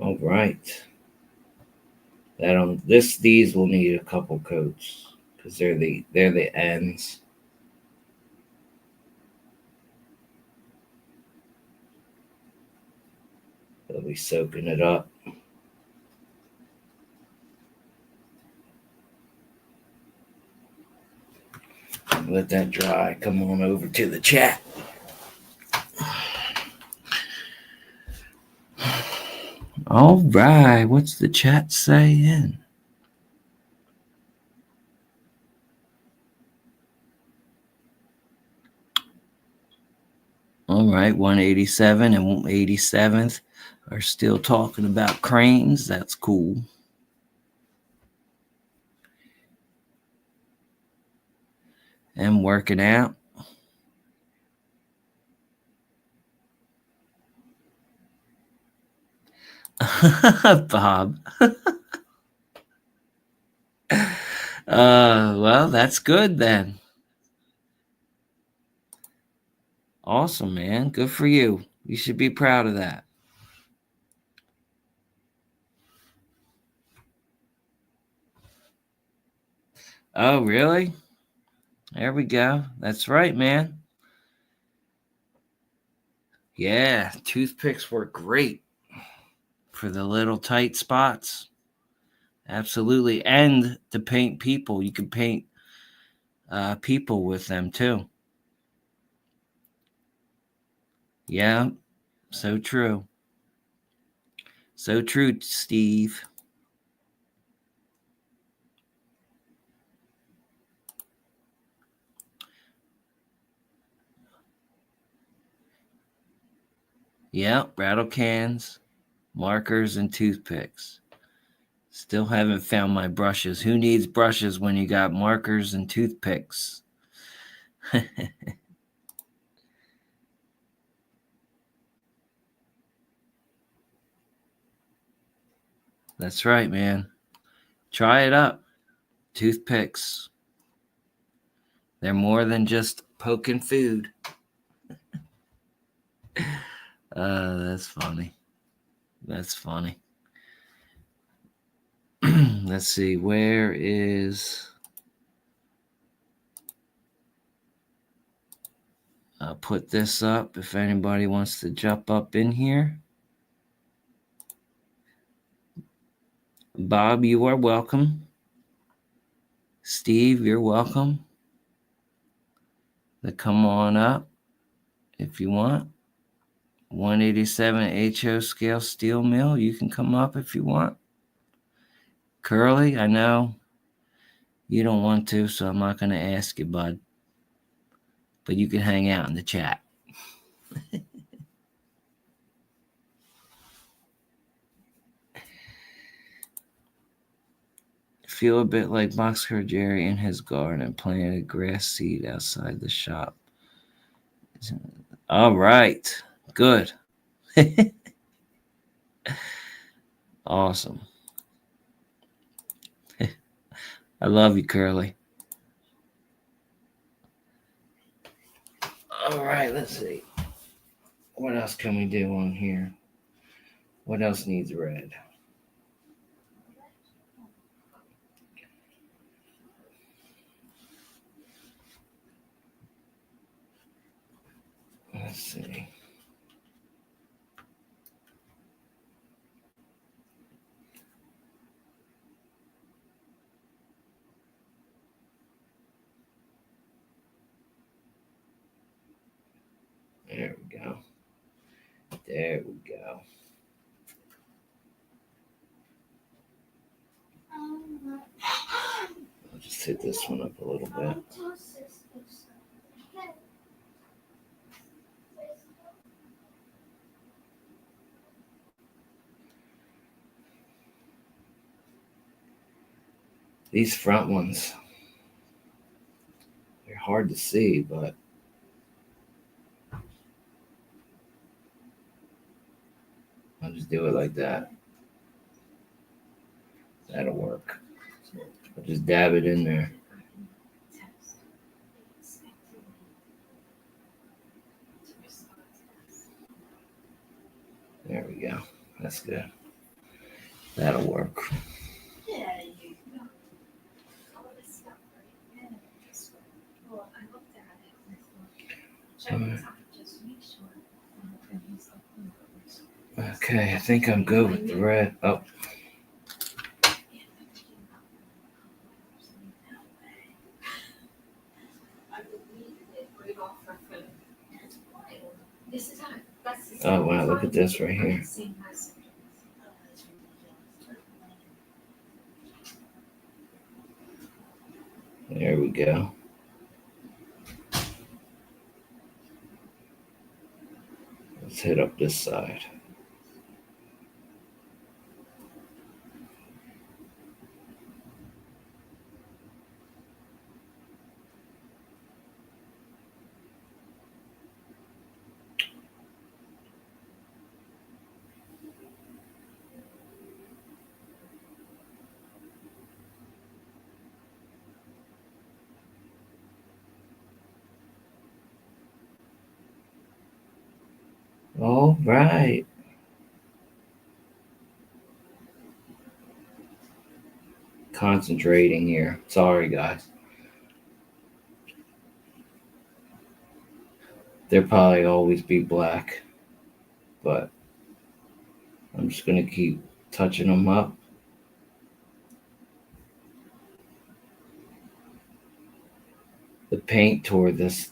All right. These will need a couple coats because they're the ends. They'll be soaking it up. Let that dry. Come on over to the chat. All right. What's the chat saying? All right. 187 and 187th are still talking about cranes. That's cool. And working out. Bob. Well, that's good then. Awesome, man. Good for you. You should be proud of that. Oh, really? There we go. That's right, man. Yeah, toothpicks work great for the little tight spots. Absolutely. And to paint people. You can paint people with them too. Yeah, so true. So true, Steve. Yeah, rattle cans, markers, and toothpicks. Still haven't found my brushes. Who needs brushes when you got markers and toothpicks? That's right, man. Try it up. Toothpicks. They're more than just poking food. That's funny. That's funny. Let's see. Where is... I'll put this up if anybody wants to jump up in here. Bob, you are welcome. Steve, you're welcome to come on up if you want. 187 HO scale steel mill, you can come up if you want. Curly, I know you don't want to, so I'm not going to ask you, bud. But you can hang out in the chat. Feel a bit like Boxcar Jerry in his garden planting a grass seed outside the shop. All right. Good. Awesome. I love you, Curly. All right, let's see. What else can we do on here? What else needs red? There we go. I'll just hit this one up a little bit. These front ones, they're hard to see, but I'll just do it like that. That'll work. I'll just dab it in there. There we go. That's good. That'll work. Yeah, you know. All this stuff, right? Yeah, just, well, I looked at it and I thought, check it out, just make sure. And he's like, Okay, I think I'm good with the red. Oh, I believe it right off her foot. That's wild. This is how, that's the oh wow, look at this right here. same message. There we go. Let's hit up this side. All right. Concentrating here. Sorry, guys. They'll probably always be black, but I'm just going to keep touching them up. The paint tore this,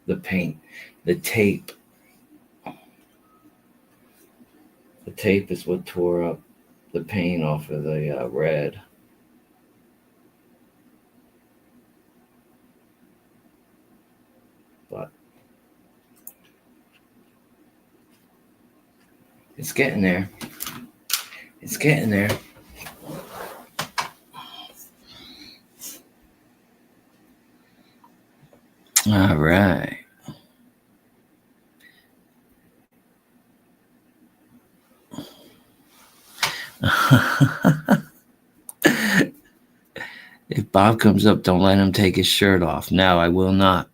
the tape. The tape is what tore up the paint off of the red. But it's getting there. It's getting there. All right. If Bob comes up, don't let him take his shirt off. No, I will not.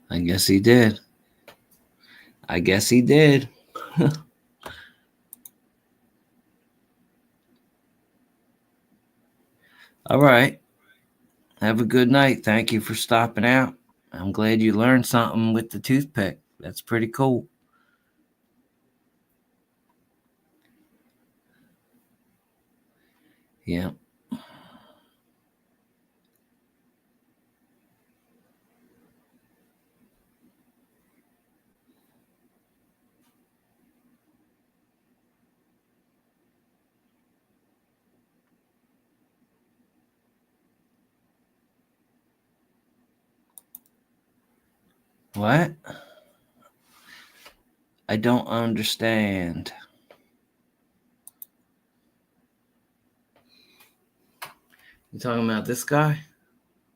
I guess he did. I guess he did. All right. Have a good night. Thank you for stopping out. I'm glad you learned something with the toothpick. That's pretty cool. Yeah. What? I don't understand. You talking about this guy?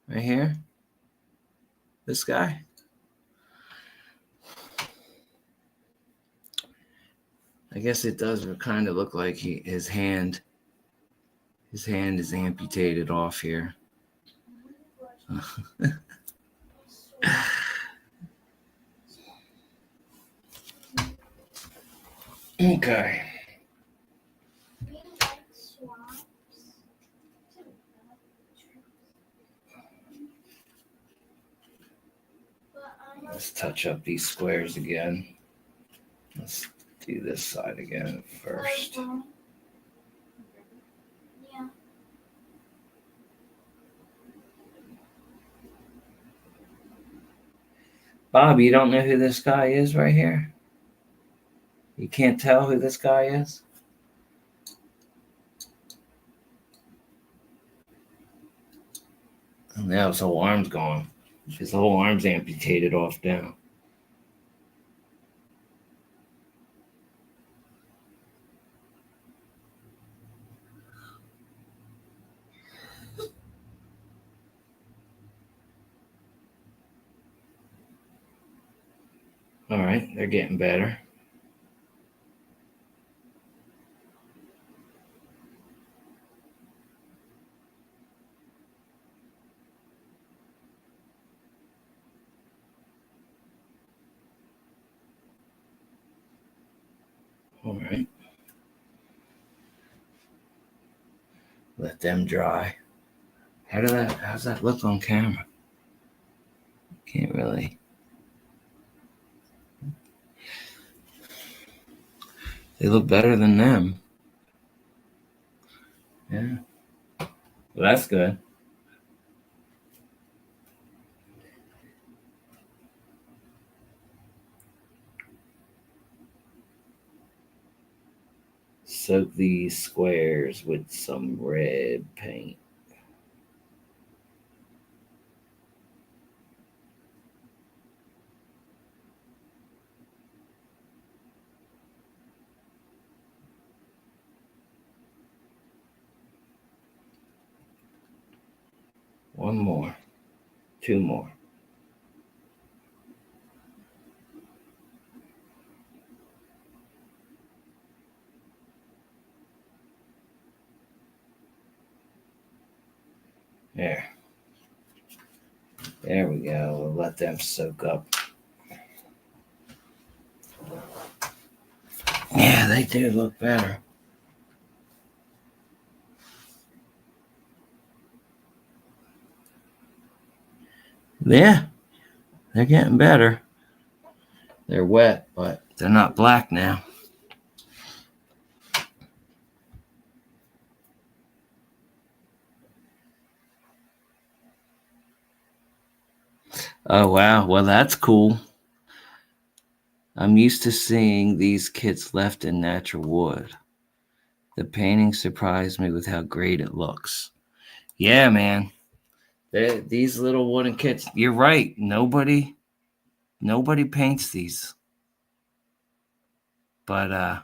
Right here? This guy? I guess it does kind of look like his hand is amputated off here. Okay. Let's touch up these squares again. Let's do this side again first. Bob, you don't know who this guy is right here? You can't tell who this guy is? And now his whole arm's gone. His whole arm's amputated off now. All right, they're getting better. All right. Let them dry. How's that look on camera? Can't really. They look better than them. Yeah. Well, that's good. Soak these squares with some red paint. One more. Two more. There. There we go. We'll let them soak up. Yeah, they do look better. Yeah, they're getting better. They're wet, but they're not black now. Oh, wow. Well, that's cool. I'm used to seeing these kits left in natural wood. The painting surprised me with how great it looks. Yeah, man. These little wooden kits, you're right. Nobody paints these. But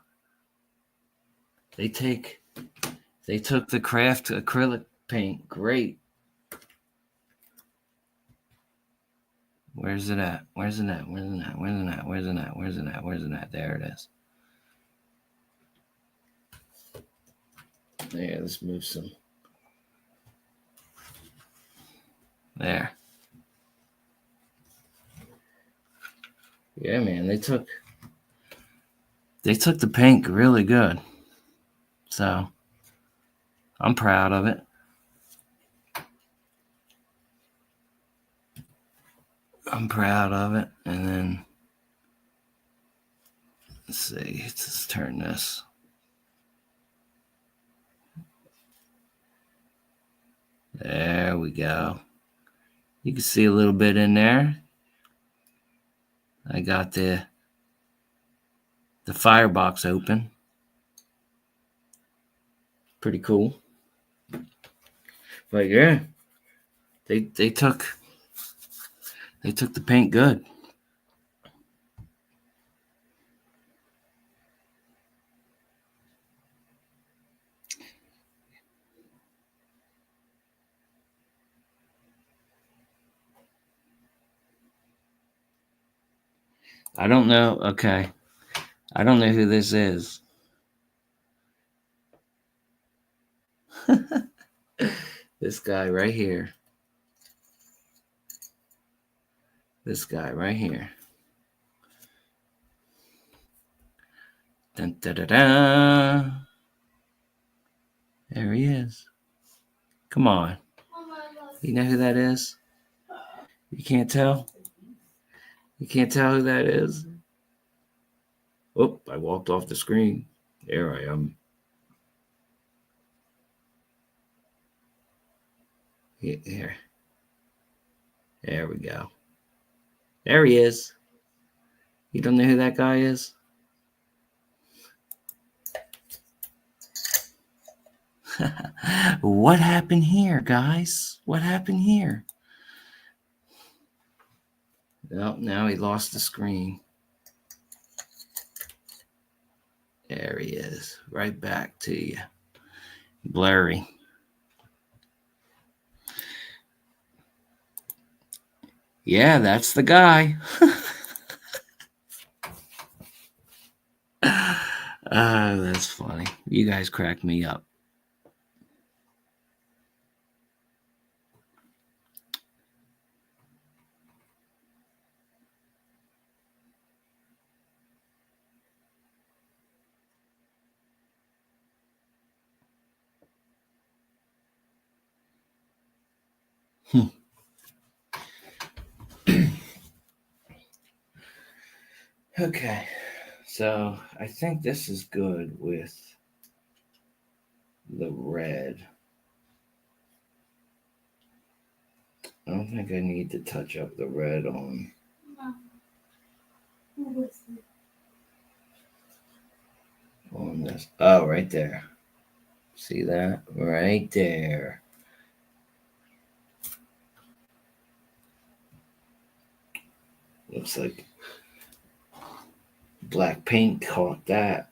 they took the craft acrylic paint. Great. Where's it at? Where's it at? Where's it at? Where's it at? Where's it at? Where's it at? Where's it at? There it is. Yeah, let's move some. There. Yeah, man, they took the paint really good. So I'm proud of it. I'm proud of it. And then let's see, let's turn this. There we go. You can see a little bit in there. I got the firebox open. Pretty cool. But yeah, they took the paint good. I don't know. Okay. I don't know who this is. This guy right here. This guy right here. Dun, da, da, da. There he is. Come on. You know who that is? You can't tell? You can't tell who that is? Oh, I walked off the screen. There I am. Here. There we go. There he is. You don't know who that guy is? What happened here, guys? What happened here? Well, now he lost the screen. There he is. Right back to you. Blurry. Yeah, that's the guy. That's funny. You guys crack me up. Okay, so I think this is good with the red. I don't think I need to touch up the red on this. Oh, right there. See that? Right there. Looks like black paint caught that.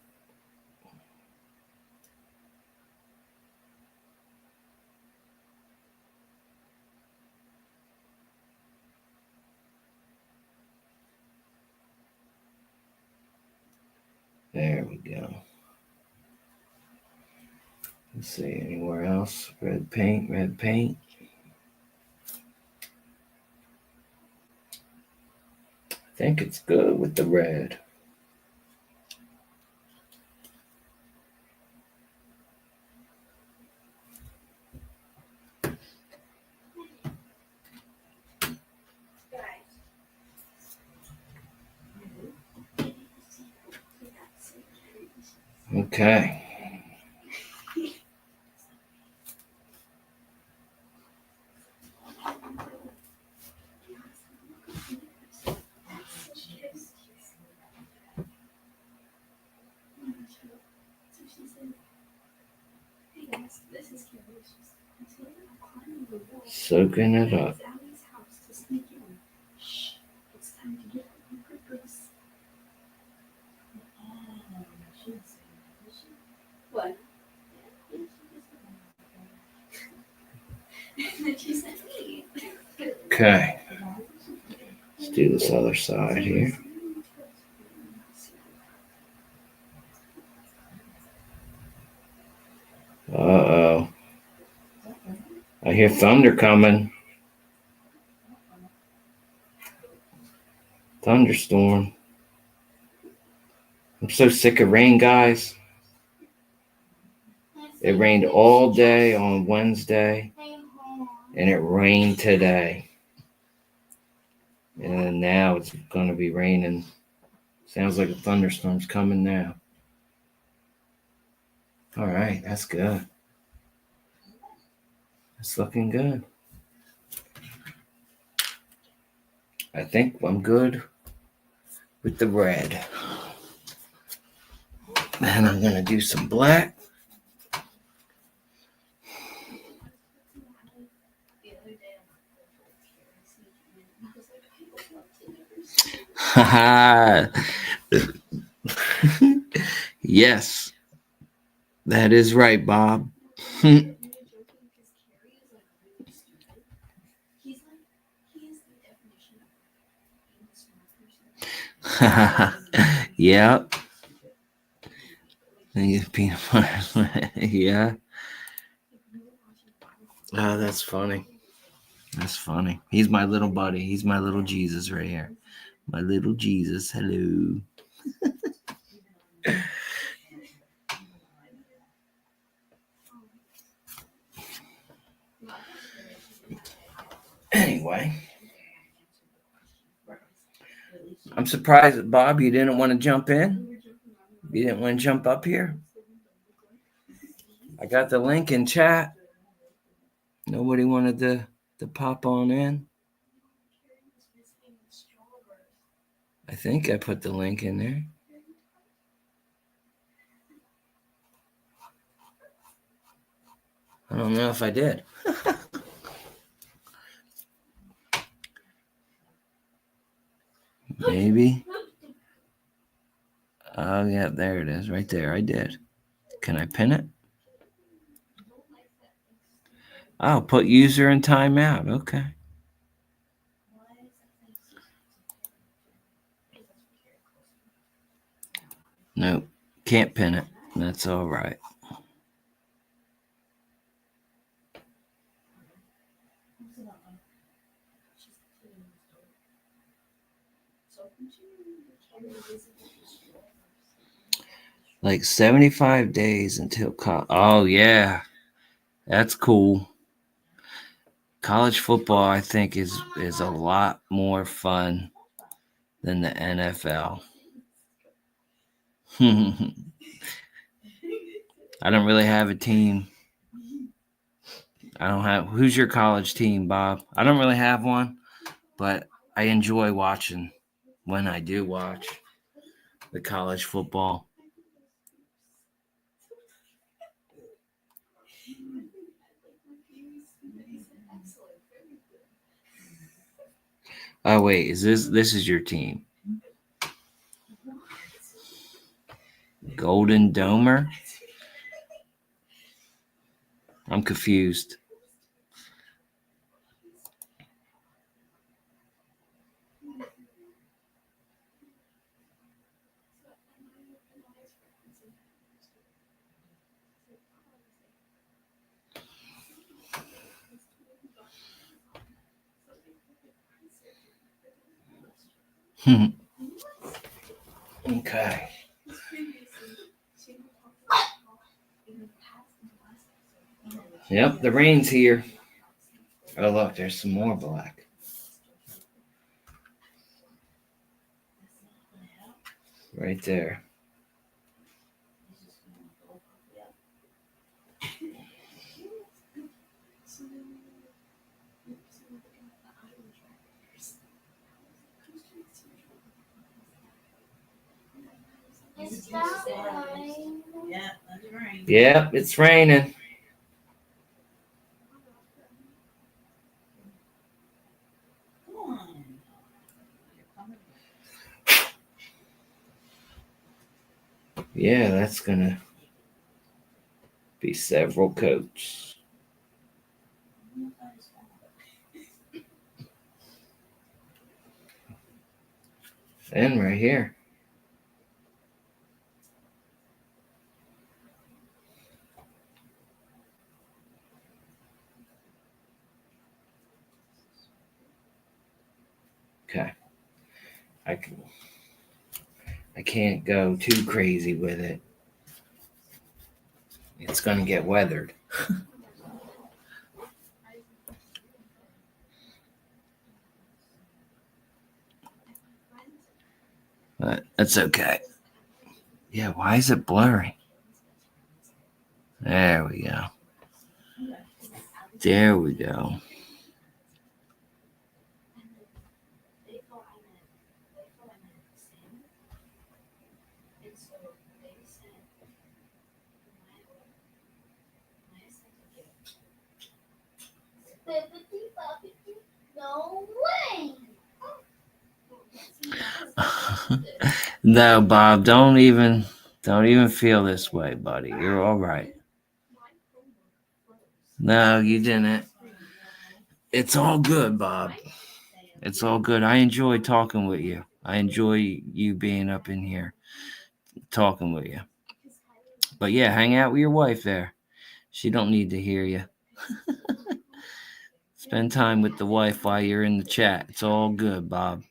There we go. Let's see, anywhere else? Red paint, red paint. I think it's good with the red. Okay. Soaking it up. What? Okay. Let's do this other side here. Uh-oh. I hear thunder coming. Thunderstorm. I'm so sick of rain, guys. It rained all day on Wednesday, and it rained today. And now it's going to be raining. Sounds like a thunderstorm's coming now. All right, that's good. It's looking good. I think I'm good with the red. And I'm going to do some black. Haha. Yes. That is right, Bob. Yep. Peanut butter. Yeah. Oh, that's funny. That's funny. He's my little buddy. He's my little Jesus right here. My little Jesus. Hello. Anyway. I'm surprised, Bob, you didn't want to jump in. You didn't want to jump up here. I got the link in chat. Nobody wanted to pop on in. I think I put the link in there. I don't know if I did. Maybe. Oh, yeah, there it is. Right there. I did. Can I pin it? Oh, put user in timeout. Okay. Nope. Can't pin it. That's all right. Like 75 days until oh yeah, that's cool. College football, I think, is a lot more fun than the NFL. I don't really have a team. I don't have. Who's your college team, Bob? I don't really have one, but I enjoy watching when I do watch the college football. Oh wait, is this is your team? Golden Domer? I'm confused. Okay. Yep, the rain's here. Oh look, there's some more black. Right there. Is that right? Yeah, that's right. Yep, it's raining. Come on. You're coming. Yeah, that's gonna be several coats. And right here. Okay. I can't go too crazy with it. It's gonna get weathered. But that's okay. Yeah, why is it blurry? There we go. There we go. Bippity boppity. No way. No, Bob, don't even feel this way, buddy. You're all right. No, you didn't. It's all good, Bob. It's all good. I enjoy talking with you. I enjoy you being up in here talking with you. But yeah, hang out with your wife there. She don't need to hear you. Spend time with the wife while you're in the chat. It's all good, Bob.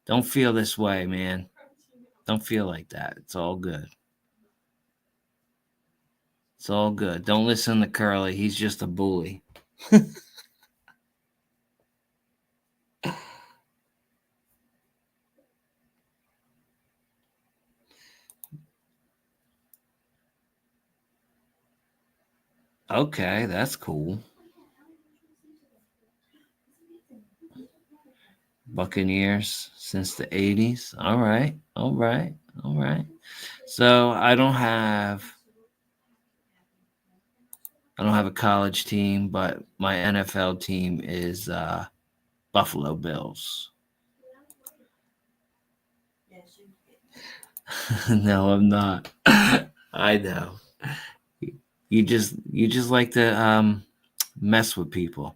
Don't feel this way, man. Don't feel like that. It's all good. It's all good. Don't listen to Curly. He's just a bully. Okay, that's cool. Buccaneers since the 80s. All right. All right. All right. So I don't have a college team, but my NFL team is Buffalo Bills. Yes, you No, I'm not. I know. You just like to mess with people.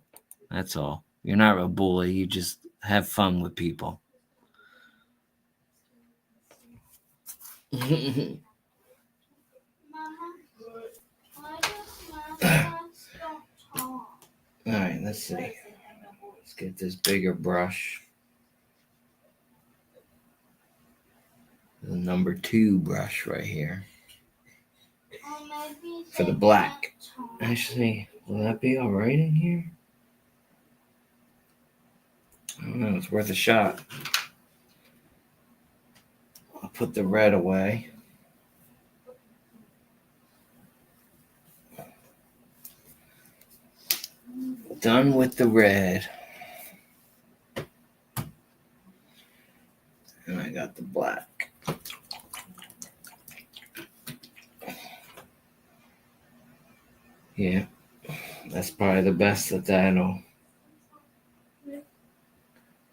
That's all. You're not a bully. You just have fun with people. All Mama, why does mascots don't talk? right, let's see. Let's get this bigger brush. The number 2 brush right here Or maybe for the they black. can't talk. Actually, will that be all right in here? I don't know. It's worth a shot. I'll put the red away. Done with the red. And I got the black. Yeah, that's probably the best that'll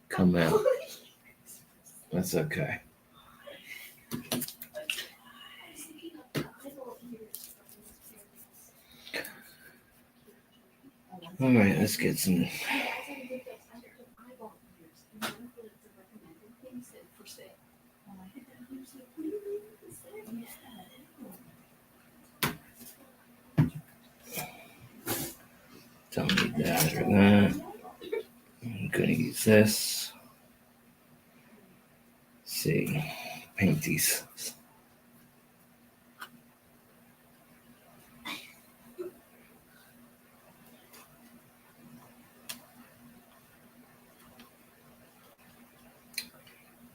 come out. That's okay. All right, let's get some. Don't need that or that. I'm gonna use this. Let's see, paint these. I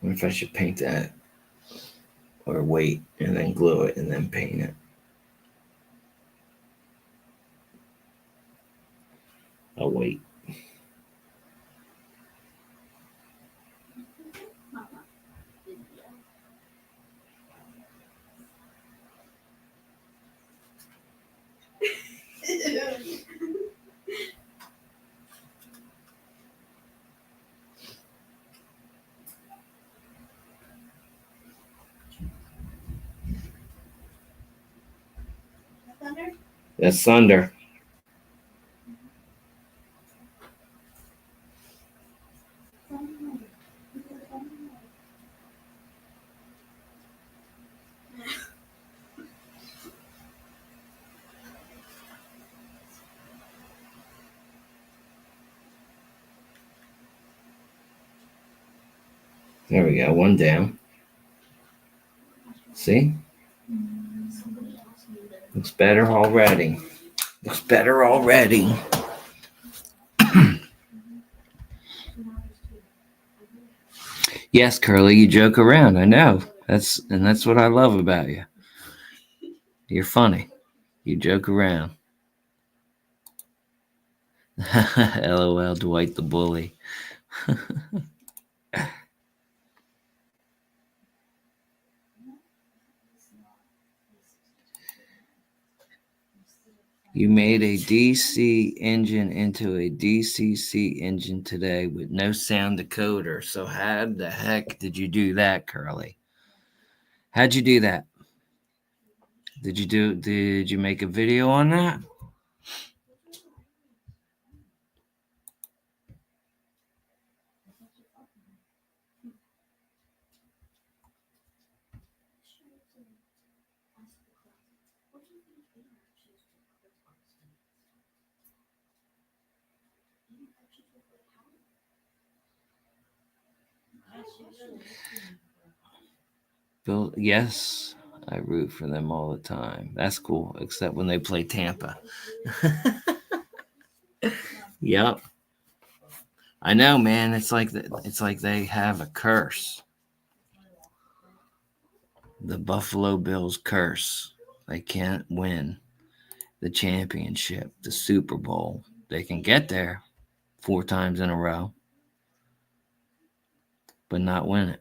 wonder if I should paint that or wait and then glue it and then paint it. I'll wait. Thunder? That's thunder. There we go. One down. See? Looks better already. Looks better already. Yes, Curly, you joke around. I know. That's what I love about you. You're funny. You joke around. LOL, Dwight the bully. You made a DC engine into a DCC engine today with no sound decoder. So how the heck did you do that, Curly? How'd you do that? Did you make a video on that? Bill, yes, I root for them all the time. That's cool, except when they play Tampa. Yep. I know, man. It's like they have a curse. The Buffalo Bills curse. They can't win the championship, the Super Bowl. They can get there 4 times in a row. but not win it.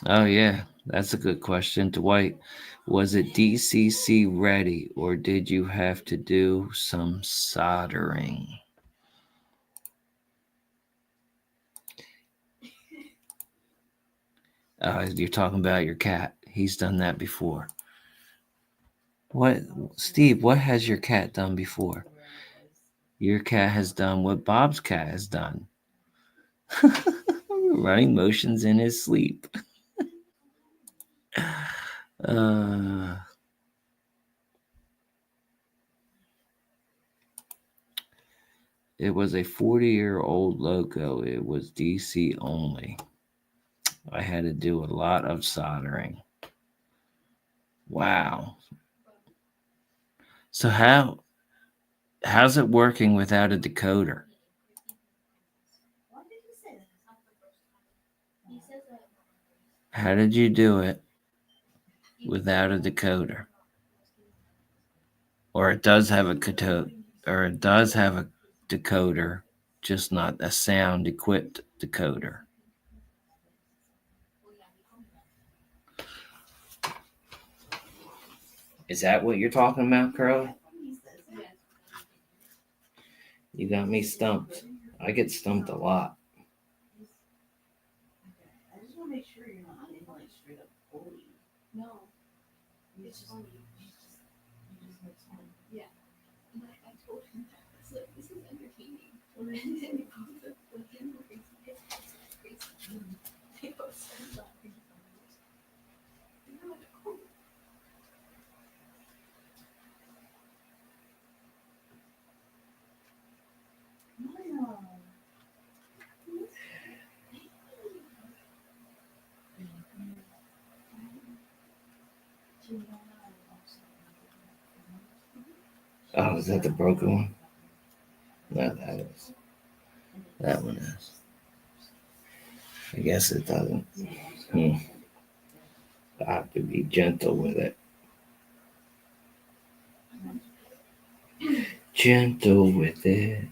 Oh, yeah, that's a good question. Dwight, was it DCC ready or did you have to do some soldering? You're talking about your cat. He's done that before. What, Steve, what has your cat done before? Your cat has done what Bob's cat has done. Running motions in his sleep. It was a 40-year-old logo. It was DC only. I had to do a lot of soldering. Wow. So how's it working without a decoder? Why did he say that? He says that. How did you do it without a decoder? Or it does have a decoder, just not a sound equipped decoder. Is that what you're talking about, Curly? He says that. You got me stumped. I get stumped a lot. I just want to make sure you're not in like straight up bully. No, You it's just, funny. you just make fun. And I told him that. I was like, this is entertaining. And then we both with him were crazy. It's crazy. They both started laughing. And I'm like, oh. Maya. Oh, is that the broken one? No, that is. That one is. I guess it doesn't. I have to be gentle with it. Gentle with it.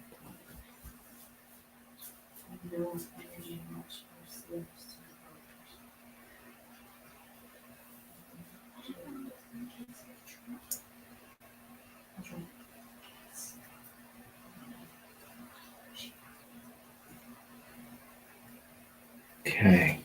No energy much for slips. Okay.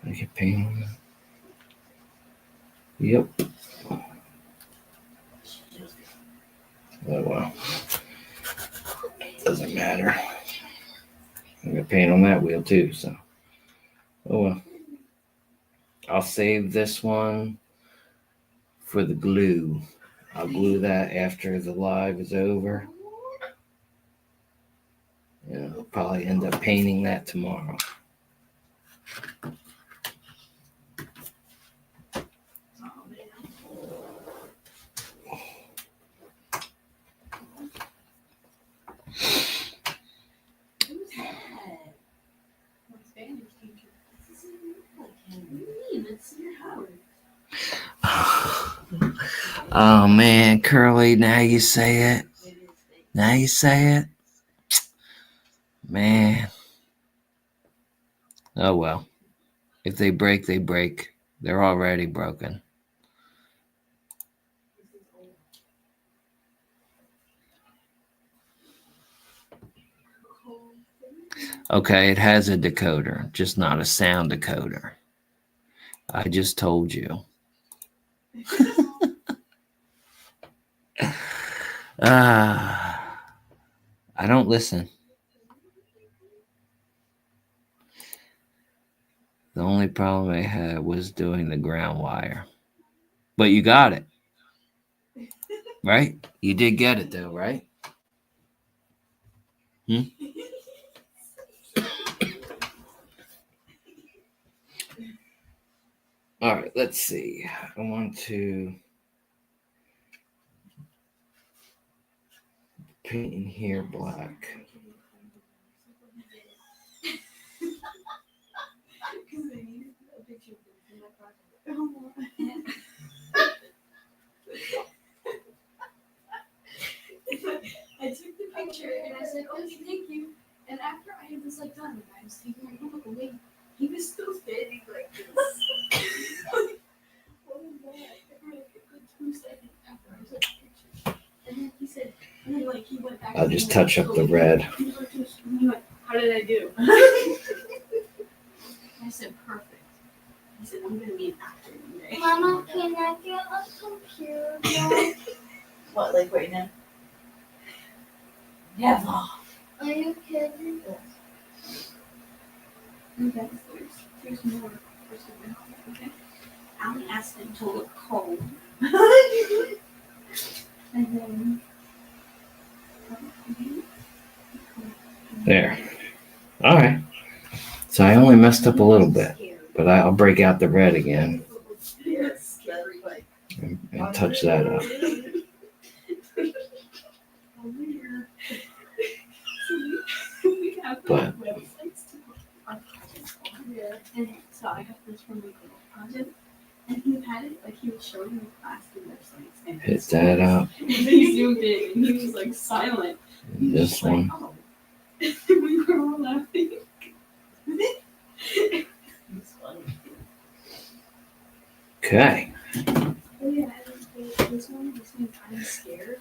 I get paint on that. Yep. Oh well. Doesn't matter. I got paint on that wheel too, so. Oh well. I'll save this one for the glue. I'll glue that after the live is over. And I'll probably end up painting that tomorrow. Who's that? My Spanish teacher. This doesn't look like him. What do you mean? It's your Howard. Oh man, Curly, now you say it. It is fake. Now you say it. Man. Oh well. If they break, they break. They're already broken. This is old. Okay, it has a decoder, just not a sound decoder. I just told you. I don't listen. The only problem I had was doing the ground wire. But you got it. Right? You did get it though, right? All right, let's see. I want to paint in here black. Because they needed a picture of them in my pocket. I took the picture and I said, "Okay, thank you." And after I was like done, and I was taking my phone away, he was still standing like this. What was that? For like a good 2 seconds after I took the picture, and then he said, and then like he went back. I'll to just the touch up the red. He was like, he went, "How did I do?" I said, "Perfect." He said, "I'm gonna be an actor one day." Mama, can I get a computer? What, like right now? Never. Are you kidding? Okay, there's more. Okay. Allie asked him to look cold, and then. There. All right. So I only messed up a little bit, but I'll break out the red again Yes, that's like. and touch that up. We have But- websites to put our projects on. Yeah. And so I got this from my little project, and he had it like he was showing the class the websites. And Hit that up. And he zoomed in, and he was like silent. He was This just like, one. "Oh." We were all laughing. It's funny. Okay. Oh yeah, this one I'm scared.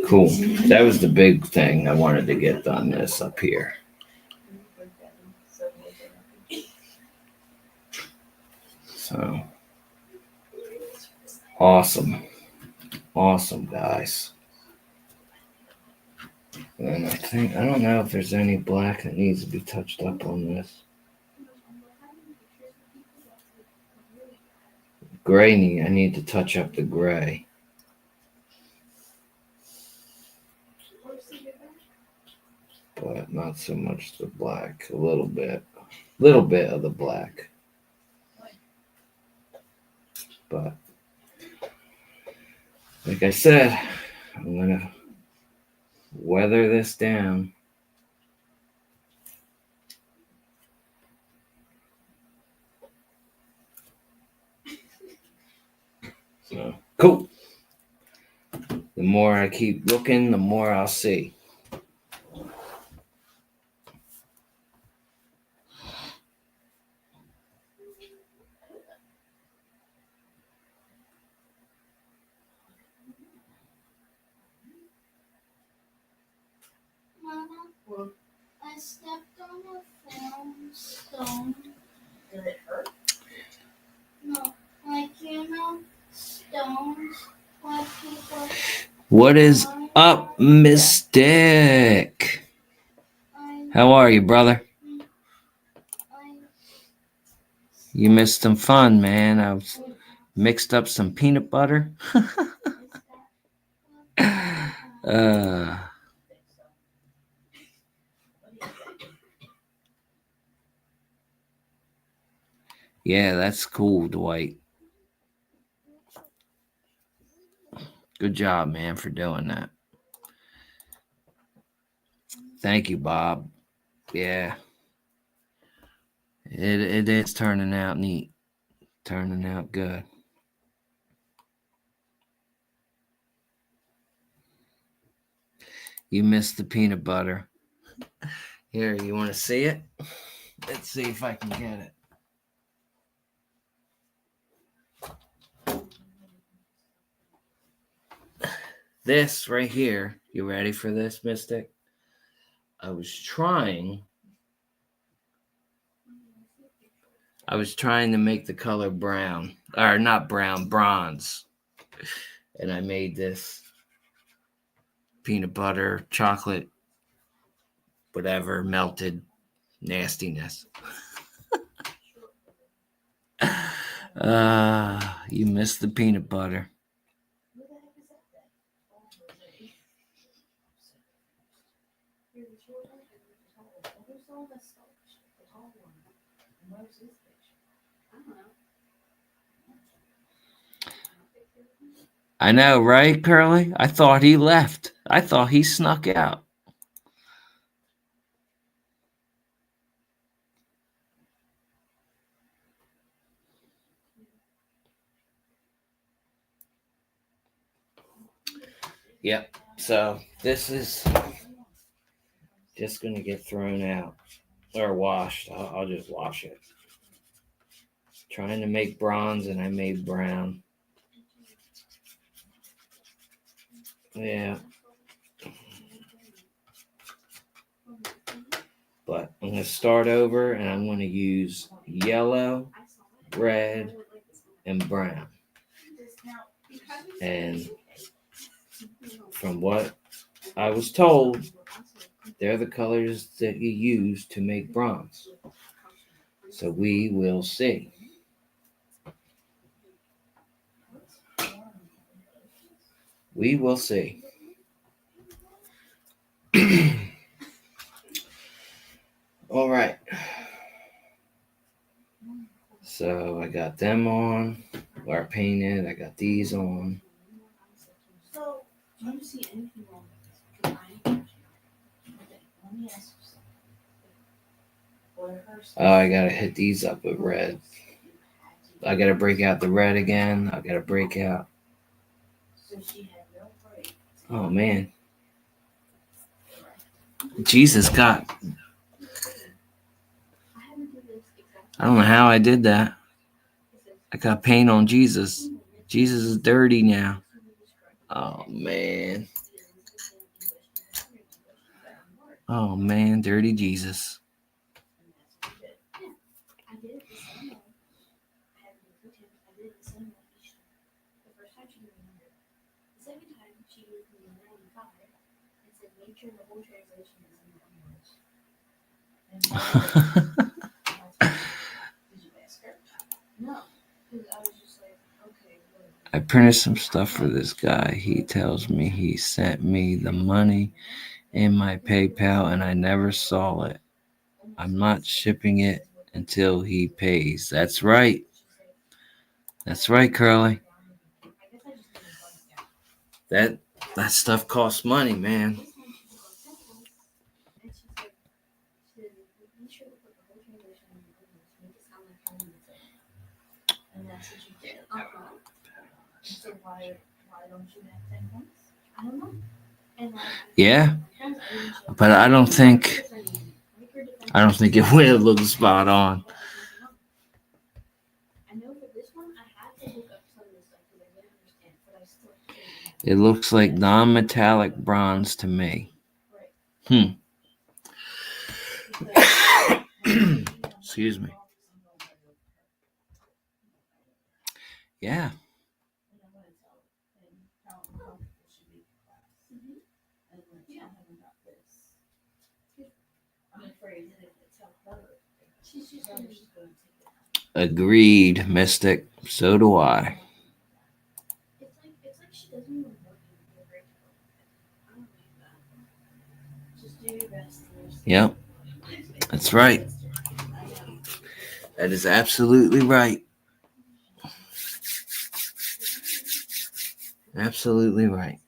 Cool. That was the big thing I wanted to get done this up here. So awesome. Awesome, guys. And I don't know if there's any black that needs to be touched up on this. Gray, I need to touch up the gray. But not so much the black. A little bit. Little bit of the black. But like I said, I'm gonna weather this down. So cool. The more I keep looking, the more I'll see. Mama, I stepped on a foam stone. Did it hurt? No, like stones. What people. What is up, Mystic? How are you, brother? You missed some fun, man. I was mixed up some peanut butter. Yeah, that's cool, Dwight. Good job, man, for doing that. Thank you, Bob. Yeah. It is turning out neat. Turning out good. You missed the peanut butter. Here, you want to see it? Let's see if I can get it. This right here, you ready for this, Mystic? I was trying to make the color brown, or not brown, bronze. And I made this peanut butter, chocolate, whatever, melted nastiness. You missed the peanut butter. I know, right, Curly? I thought he left. I thought he snuck out. Yep. So this is just going to get thrown out or washed. I'll just wash it. Trying to make bronze and I made brown. Yeah. But I'm going to start over and I'm going to use yellow, red, and brown. And from what I was told, they're the colors that you use to make bronze. So we will see. We will see. All right. So I got them on, or painted. I got these on. So, do you see anything wrong with this? Okay, let me ask you something. Oh, I gotta hit these up with red. I gotta break out the red again. I gotta break out. Oh man. Jesus got. I don't know how I did that. I got paint on Jesus. Jesus is dirty now. Oh man. Oh man, dirty Jesus. I printed some stuff for this guy. He tells me he sent me the money in my PayPal and I never saw it. I'm not shipping it until he pays. That's right. That's right, Curly. That stuff costs money, man. Yeah, but I don't think it will look spot on. It looks like non-metallic bronze to me. Excuse me. Yeah. Agreed, Mystic. So do I. Yep. That's right. That is absolutely right. Absolutely right.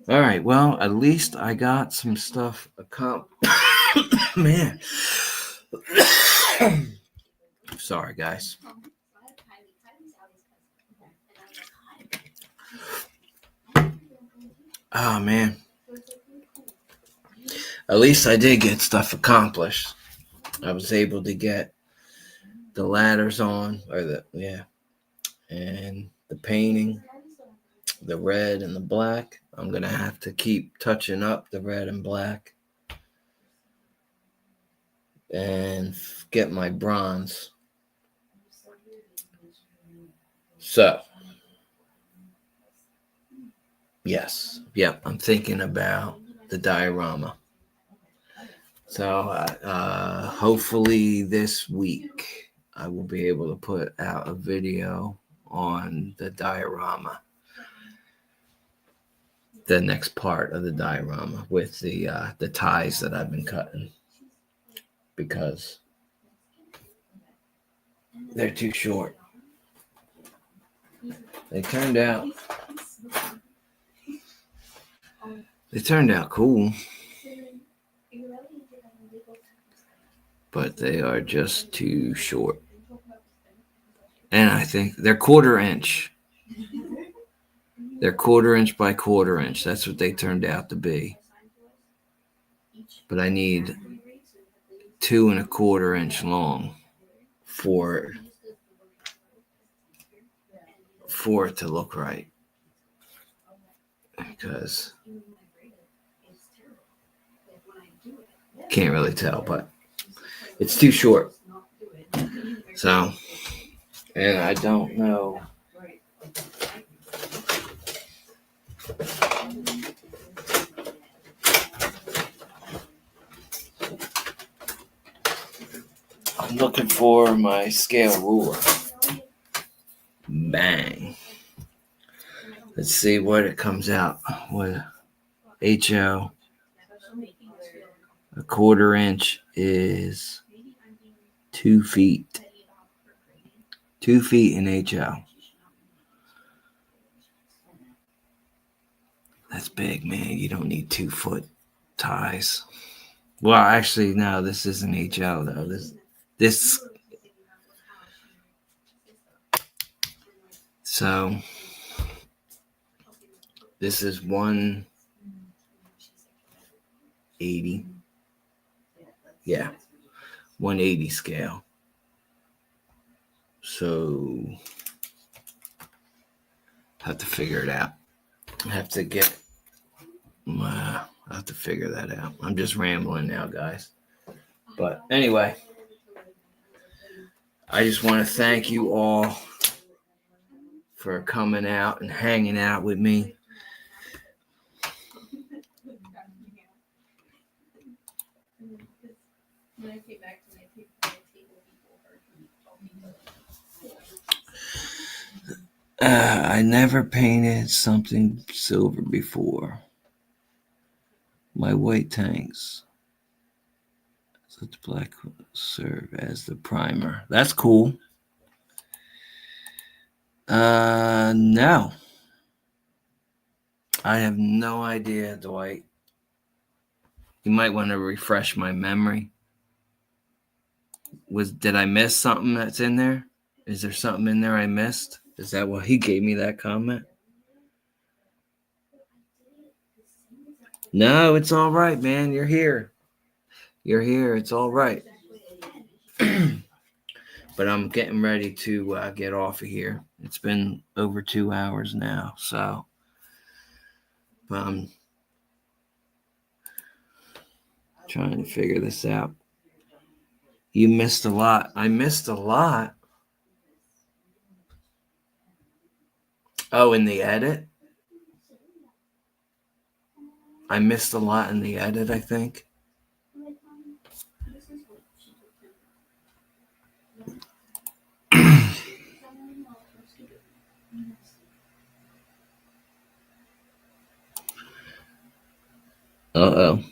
All right. Well, at least I got some stuff accomplished. Man. Sorry, guys. Oh, man. At least I did get stuff accomplished. I was able to get the ladders on, and the painting, the red and the black. I'm going to have to keep touching up the red and black and get my bronze. So, yes. Yep, I'm thinking about the diorama. So, hopefully this week I will be able to put out a video on the diorama. The next part of the diorama with the ties that I've been cutting because they're too short. They turned out cool, but they are just too short. And I think they're 1/4 inch. They're 1/4 inch by 1/4 inch. That's what they turned out to be. But I need 2 1/4 inch long for it to look right. Because can't really tell, but it's too short. So, and I don't know. I'm looking for my scale ruler. Bang. Let's see what it comes out with. HO. 1/4 inch is 2 feet. 2 feet in HO. That's big, man. You don't need 2-foot ties. Well, actually, no, this isn't HO though. This. So this is 180. Yeah, 180 scale. So I have to figure it out. I have to figure that out. I'm just rambling now, guys. But anyway, I just want to thank you all for coming out and hanging out with me. I never painted something silver before. My white tanks. So the black will serve as the primer. That's cool. No. I have no idea, Dwight. You might want to refresh my memory. Did I miss something that's in there? Is there something in there I missed? Is that why he gave me that comment? No, it's all right, man. You're here. You're here. It's all right. But I'm getting ready to get off of here. It's been over 2 hours now, so I'm trying to figure this out. You missed a lot. I missed a lot. Oh, in the edit? I missed a lot in the edit, I think. Uh-oh.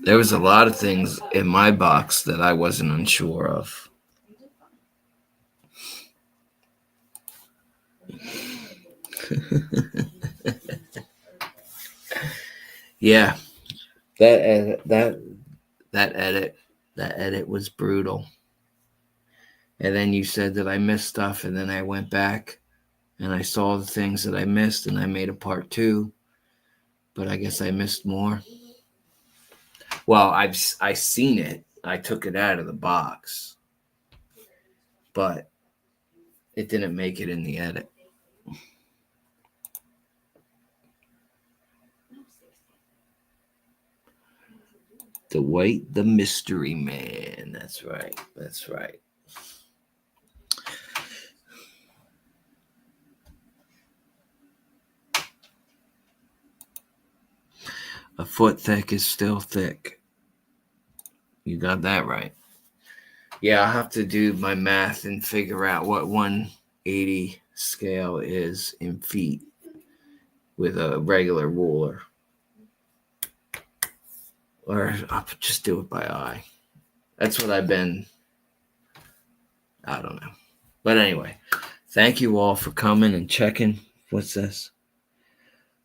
There was a lot of things in my box that I wasn't unsure of. Yeah. That edit was brutal. And then you said that I missed stuff, and then I went back and I saw the things that I missed, and I made a part 2. But I guess I missed more. Well, I seen it. I took it out of the box, but it didn't make it in the edit. Dwight the Mystery Man. That's right. That's right. A foot thick is still thick. You got that right. Yeah, I'll have to do my math and figure out what 180 scale is in feet with a regular ruler. Or I'll just do it by eye. That's what I don't know. But anyway, Thank you all for coming and checking. What's this?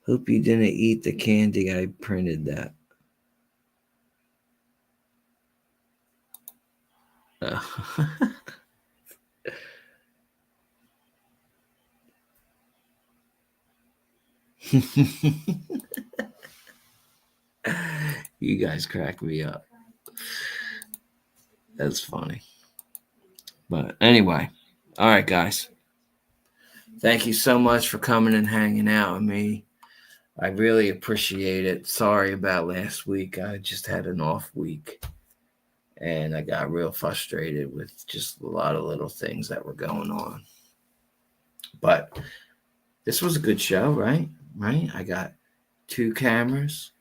Hope you didn't eat the candy. I printed that. You guys crack me up. That's funny. But anyway, all right, guys. Thank you so much for coming and hanging out with me. I really appreciate it. Sorry about last week. I just had an off week. And I got real frustrated with just a lot of little things that were going on. But this was a good show, right? Right? I got 2 cameras.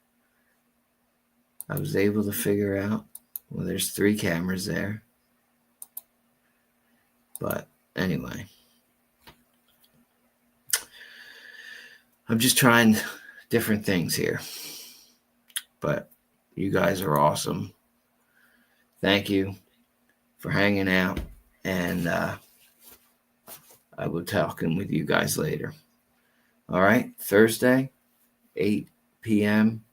I was able to figure out, well, there's 3 cameras there. But anyway, I'm just trying different things here. But you guys are awesome. Thank you for hanging out. And I will talking with you guys later. All right, Thursday, 8 p.m.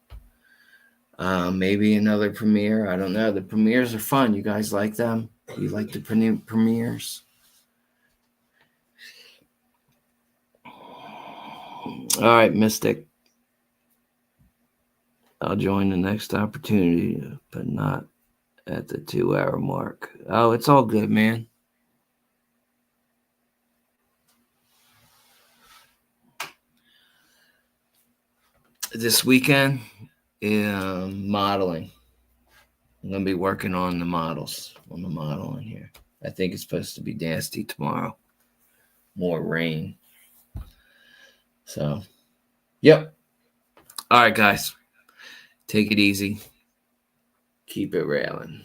Maybe another premiere. I don't know. The premieres are fun. You guys like them? You like the premieres? All right, Mystic. I'll join the next opportunity, but not at the 2-hour mark. Oh, it's all good, man. This weekend, modeling. I'm going to be working on the models, on the modeling here. I think it's supposed to be nasty tomorrow. More rain. So, yep. All right, guys. Take it easy. Keep it railing.